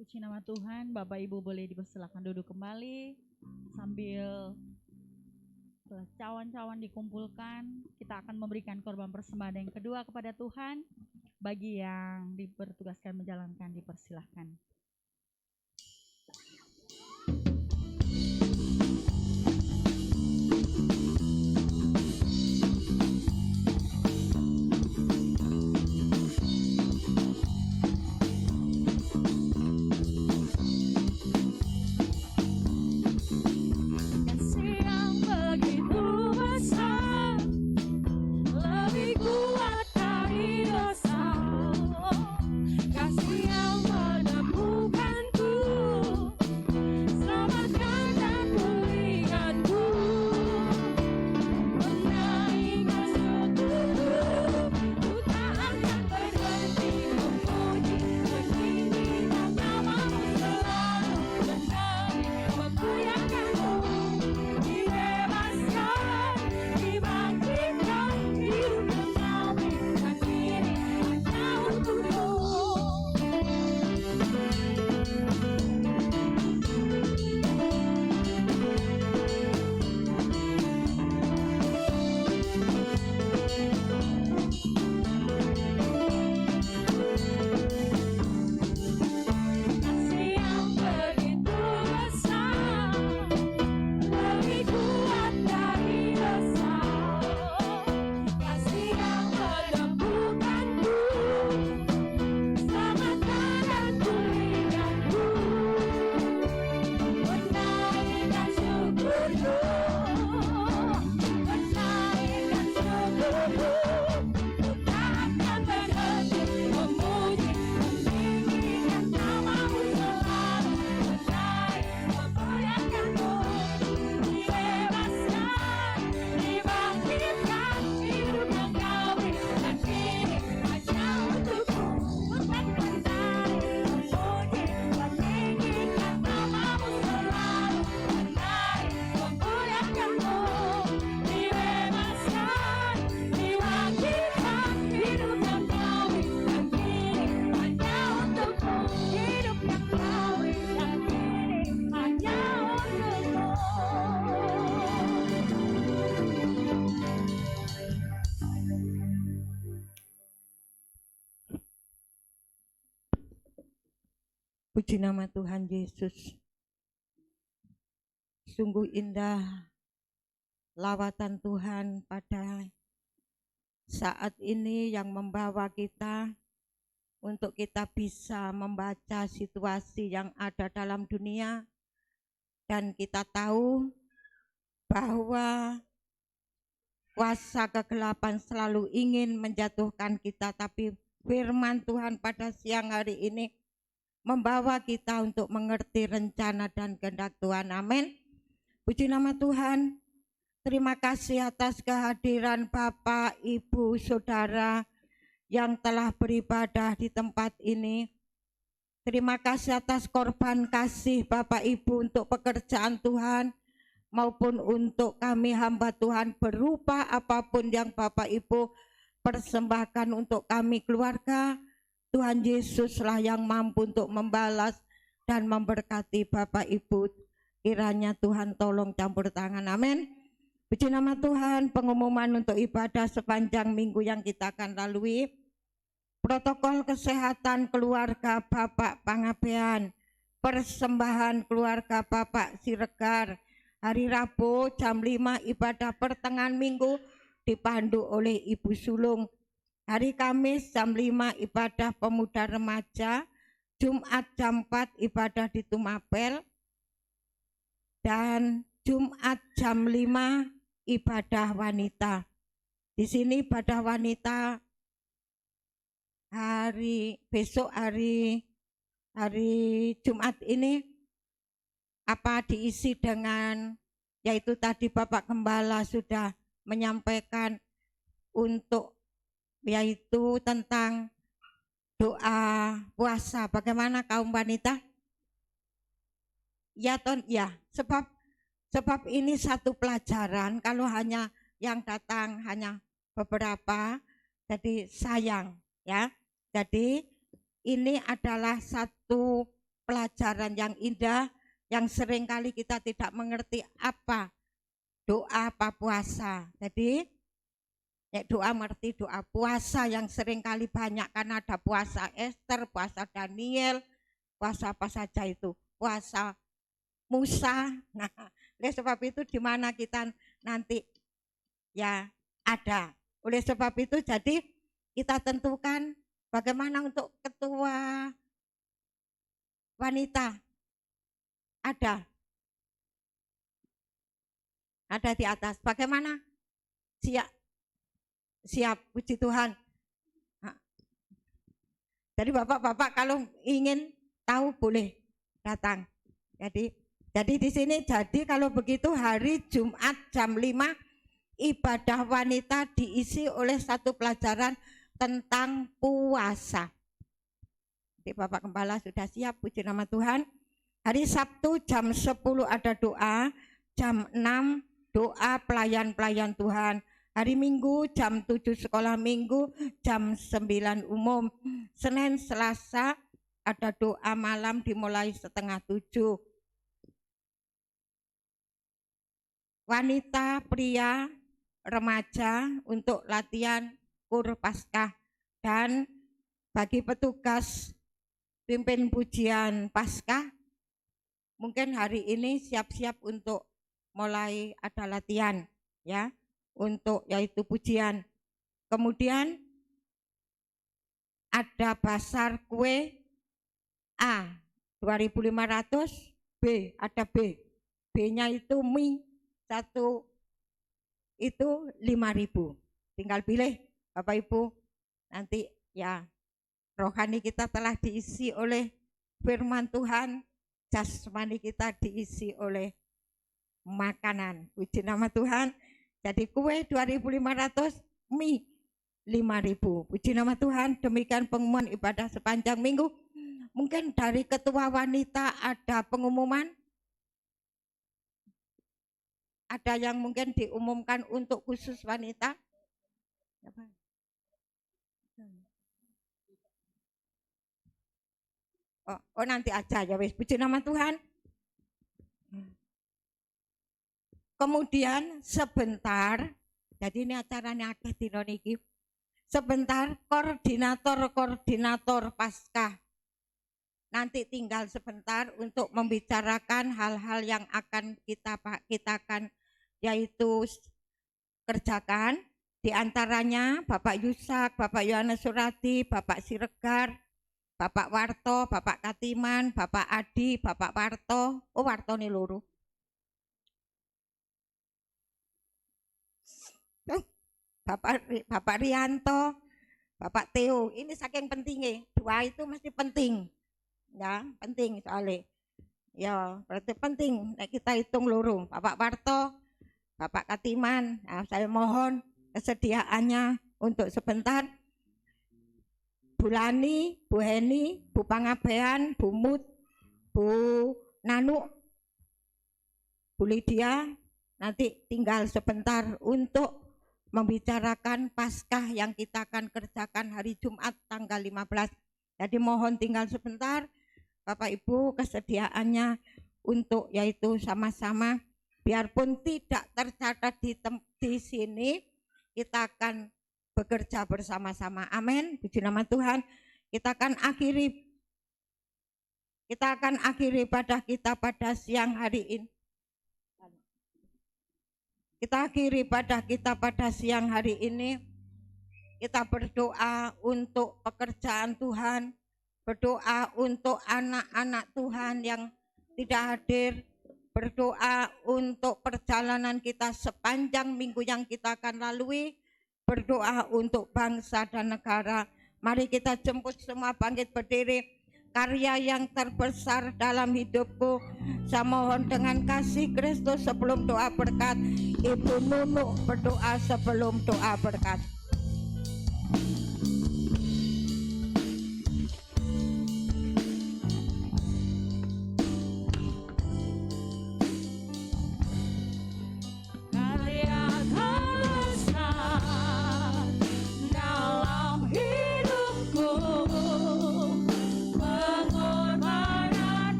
Puji nama Tuhan. Bapak Ibu boleh dipersilakan duduk kembali sambil cawan-cawan dikumpulkan. Kita akan memberikan korban persembahan yang kedua kepada Tuhan. Bagi yang dipertugaskan menjalankan, dipersilahkan. Puji nama Tuhan Yesus. Sungguh indah lawatan Tuhan pada saat ini yang membawa kita untuk kita bisa membaca situasi yang ada dalam dunia, dan kita tahu bahwa kuasa kegelapan selalu ingin menjatuhkan kita, tapi firman Tuhan pada siang hari ini membawa kita untuk mengerti rencana dan kehendak Tuhan. Amin. Puji nama Tuhan. Terima kasih atas kehadiran Bapak, Ibu, Saudara yang telah beribadah di tempat ini. Terima kasih atas korban kasih Bapak Ibu untuk pekerjaan Tuhan maupun untuk kami hamba Tuhan, berupa apapun yang Bapak Ibu persembahkan untuk kami keluarga. Tuhan Yesuslah yang mampu untuk membalas dan memberkati Bapak Ibu. Kiranya Tuhan tolong campur tangan. Amin. Puji nama Tuhan. Pengumuman untuk ibadah sepanjang minggu yang kita akan lalui. Protokol kesehatan keluarga Bapak Pangabean, persembahan keluarga Bapak Siregar. Hari Rabu jam 5 ibadah pertengahan minggu dipandu oleh Ibu Sulung. Hari Kamis jam 5 ibadah pemuda remaja, Jumat jam 4 ibadah di Tumapel, dan Jumat jam 5 ibadah wanita. Di sini ibadah wanita besok hari Jumat ini diisi dengan, yaitu tadi Bapak Gembala sudah menyampaikan untuk, yaitu tentang doa puasa. Bagaimana kaum wanita? Ya, sebab ini satu pelajaran, kalau hanya yang datang hanya beberapa, jadi sayang ya. Jadi ini adalah satu pelajaran yang indah yang seringkali kita tidak mengerti apa doa, apa puasa. Jadi doa mengerti doa puasa yang seringkali banyak, karena ada puasa Esther, puasa Daniel, puasa apa saja itu, puasa Musa. Nah, oleh sebab itu di mana kita nanti ya ada. Oleh sebab itu jadi kita tentukan bagaimana untuk ketua wanita. Ada di atas. Bagaimana? Siap, puji Tuhan. Nah, jadi bapak-bapak kalau ingin tahu boleh datang. Jadi di sini, jadi kalau begitu hari Jumat jam 5 ibadah wanita diisi oleh satu pelajaran tentang puasa. Jadi Bapak Gembala sudah siap, puji nama Tuhan. Hari Sabtu jam 10 ada doa, jam 6 doa pelayan-pelayan Tuhan. Hari Minggu jam 7 sekolah minggu, jam 9 umum. Senin Selasa ada doa malam dimulai 6:30. Wanita, pria, remaja untuk latihan kur Paskah, dan bagi petugas pimpin pujian Paskah mungkin hari ini siap-siap untuk mulai ada latihan ya, untuk yaitu pujian. Kemudian ada basar kue A 2.500, B ada B. B-nya itu mie satu itu 5.000. Tinggal pilih Bapak Ibu, nanti ya rohani kita telah diisi oleh firman Tuhan, jasmani kita diisi oleh makanan. Puji nama Tuhan. Jadi kue 2.500, mie 5.000. Puji nama Tuhan. Demikian pengumuman ibadah sepanjang minggu. Mungkin dari ketua wanita ada pengumuman? Ada yang mungkin diumumkan untuk khusus wanita? Oh nanti aja ya wis. Puji nama Tuhan. Kemudian sebentar, jadi ini acaranya akeh dina niki. Sebentar koordinator Paskah nanti tinggal sebentar untuk membicarakan hal-hal yang akan kita akan, yaitu kerjakan. Di antaranya Bapak Yusak, Bapak Yohanes Surati, Bapak Siregar, Bapak Warto, Bapak Katiman, Bapak Adi, Bapak Warto. Oh, Warto nih loro. Bapak Rianto, Bapak Theo. Ini saking pentingnya. Dua itu mesti penting. Ya, penting soalnya. Ya, berarti penting. Nah, kita hitung loro. Bapak Warto, Bapak Katiman. Nah, saya mohon kesediaannya untuk sebentar. Bu Lani, Bu Heni, Bu Pangabean, Bu Mut, Bu Nanu, Bu Lydia, nanti tinggal sebentar untuk membicarakan Paskah yang kita akan kerjakan hari Jumat tanggal 15. Jadi mohon tinggal sebentar, Bapak Ibu, kesediaannya untuk yaitu sama-sama, biarpun tidak tercatat di sini, kita akan bekerja bersama-sama. Amin. Puji nama Tuhan. Kita akan akhiri ibadah kita pada siang hari ini. Kita akhiri ibadah kita pada siang hari ini. Kita berdoa untuk pekerjaan Tuhan, berdoa untuk anak-anak Tuhan yang tidak hadir, berdoa untuk perjalanan kita sepanjang minggu yang kita akan lalui, berdoa untuk bangsa dan negara. Mari kita jemput semua bangkit berdiri. Karya yang terbesar dalam hidupku, saya mohon dengan kasih Kristus sebelum doa berkat. Ibu Nunu berdoa sebelum doa berkat.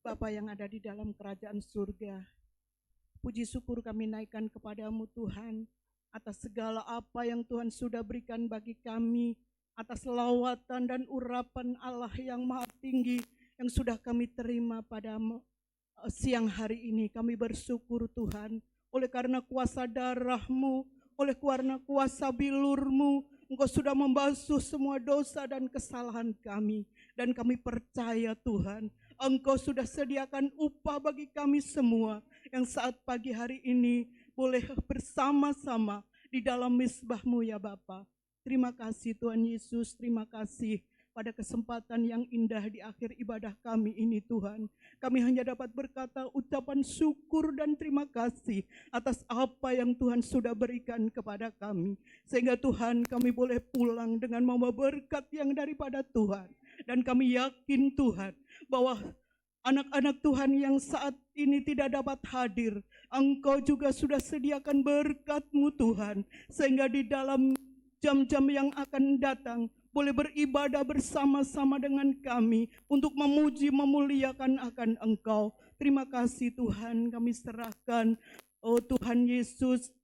Bapa yang ada di dalam kerajaan surga, puji syukur kami naikkan kepadamu Tuhan, atas segala apa yang Tuhan sudah berikan bagi kami, atas lawatan dan urapan Allah yang maha tinggi yang sudah kami terima pada siang hari ini. Kami bersyukur Tuhan, oleh karena kuasa darah-Mu, oleh karena kuasa bilur-Mu, Engkau sudah membasuh semua dosa dan kesalahan kami. Dan kami percaya Tuhan, Engkau sudah sediakan upah bagi kami semua yang saat pagi hari ini boleh bersama-sama di dalam mezbah-Mu ya Bapa. Terima kasih Tuhan Yesus, terima kasih pada kesempatan yang indah di akhir ibadah kami ini Tuhan. Kami hanya dapat berkata ucapan syukur dan terima kasih atas apa yang Tuhan sudah berikan kepada kami. Sehingga Tuhan kami boleh pulang dengan membawa berkat yang daripada Tuhan. Dan kami yakin Tuhan bahwa anak-anak Tuhan yang saat ini tidak dapat hadir, Engkau juga sudah sediakan berkat-Mu Tuhan. Sehingga di dalam jam-jam yang akan datang boleh beribadah bersama-sama dengan kami untuk memuji, memuliakan akan Engkau. Terima kasih Tuhan, kami serahkan, oh Tuhan Yesus,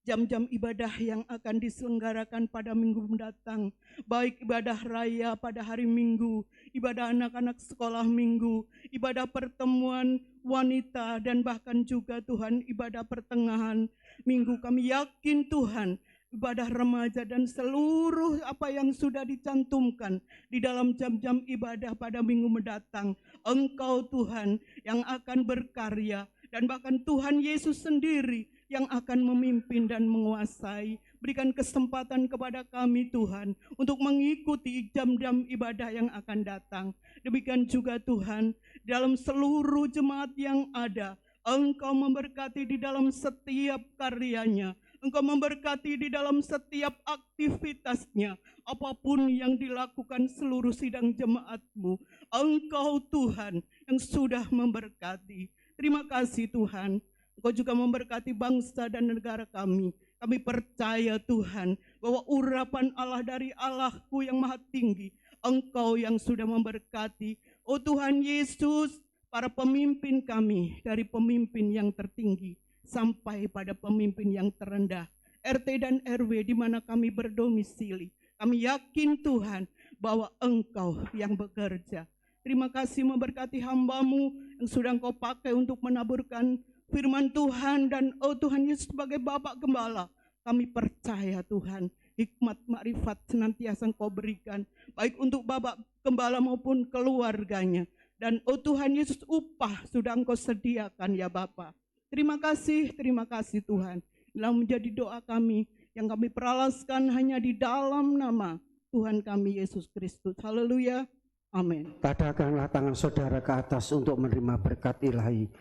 jam-jam ibadah yang akan diselenggarakan pada minggu mendatang, baik ibadah raya pada hari Minggu, ibadah anak-anak sekolah Minggu, ibadah pertemuan wanita, dan bahkan juga Tuhan ibadah pertengahan Minggu. Kami yakin Tuhan, ibadah remaja dan seluruh apa yang sudah dicantumkan di dalam jam-jam ibadah pada minggu mendatang, Engkau Tuhan yang akan berkarya, dan bahkan Tuhan Yesus sendiri yang akan memimpin dan menguasai. Berikan kesempatan kepada kami Tuhan untuk mengikuti jam-jam ibadah yang akan datang. Demikian juga Tuhan, dalam seluruh jemaat yang ada, Engkau memberkati di dalam setiap karyanya. Engkau memberkati di dalam setiap aktivitasnya, apapun yang dilakukan seluruh sidang jemaat-Mu. Engkau Tuhan yang sudah memberkati. Terima kasih Tuhan. Engkau juga memberkati bangsa dan negara kami. Kami percaya Tuhan bahwa urapan Allah dari Allahku yang maha tinggi, Engkau yang sudah memberkati. Oh Tuhan Yesus, para pemimpin kami, dari pemimpin yang tertinggi sampai pada pemimpin yang terendah, RT dan RW di mana kami berdomisili. Kami yakin Tuhan bahwa Engkau yang bekerja. Terima kasih memberkati hamba-Mu yang sudah Engkau pakai untuk menaburkan firman Tuhan. Dan oh Tuhan Yesus, sebagai Bapak Gembala, kami percaya Tuhan, hikmat makrifat senantiasa Engkau berikan, baik untuk Bapak Gembala maupun keluarganya. Dan oh Tuhan Yesus, upah sudah Engkau sediakan ya Bapak. Terima kasih Tuhan. Inilah menjadi doa kami yang kami peralaskan hanya di dalam nama Tuhan kami Yesus Kristus. Haleluya. Amin. Tadahkanlah tangan saudara ke atas untuk menerima berkat ilahi.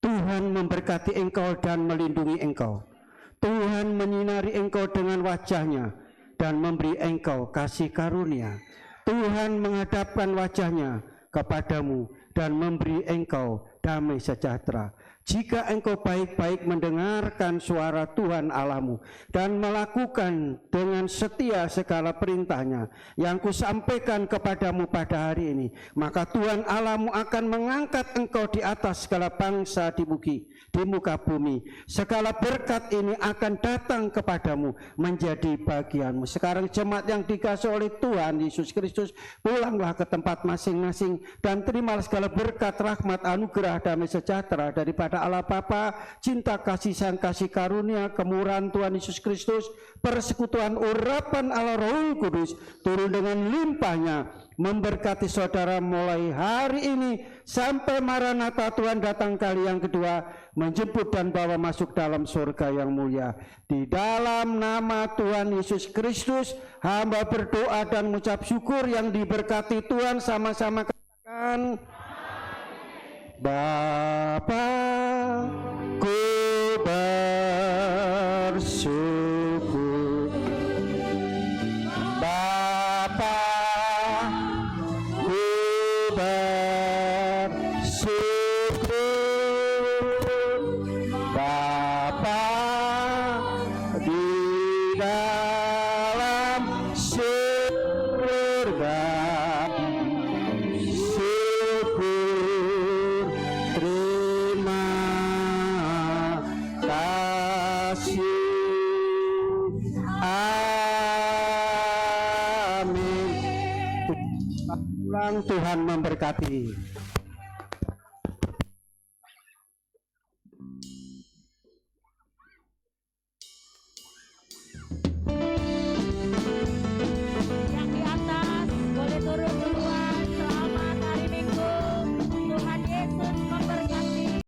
Tuhan memberkati engkau dan melindungi engkau. Tuhan menyinari engkau dengan wajahnya dan memberi engkau kasih karunia. Tuhan menghadapkan wajahnya kepadamu dan memberi engkau damai sejahtera. Jika engkau baik-baik mendengarkan suara Tuhan Allahmu dan melakukan dengan setia segala perintahnya yang kusampaikan kepadamu pada hari ini, maka Tuhan Allahmu akan mengangkat engkau di atas segala bangsa di muka bumi. Segala berkat ini akan datang kepadamu menjadi bagianmu. Sekarang jemaat yang dikasihi oleh Tuhan Yesus Kristus, pulanglah ke tempat masing-masing dan terimalah segala berkat, rahmat, anugerah, damai sejahtera daripada Allah Bapa, cinta kasih sang kasih karunia, kemurahan Tuhan Yesus Kristus, persekutuan urapan Allah Roh Kudus turun dengan limpahnya memberkati saudara mulai hari ini sampai Maranatha Tuhan datang kali yang kedua, menjemput dan bawa masuk dalam surga yang mulia. Di dalam nama Tuhan Yesus Kristus hamba berdoa dan mengucap syukur. Yang diberkati Tuhan sama-sama katakan Bapa, ku bersyukur. Bapa, ku bersyukur. Bapa, di dalam surga, Tuhan memberkati.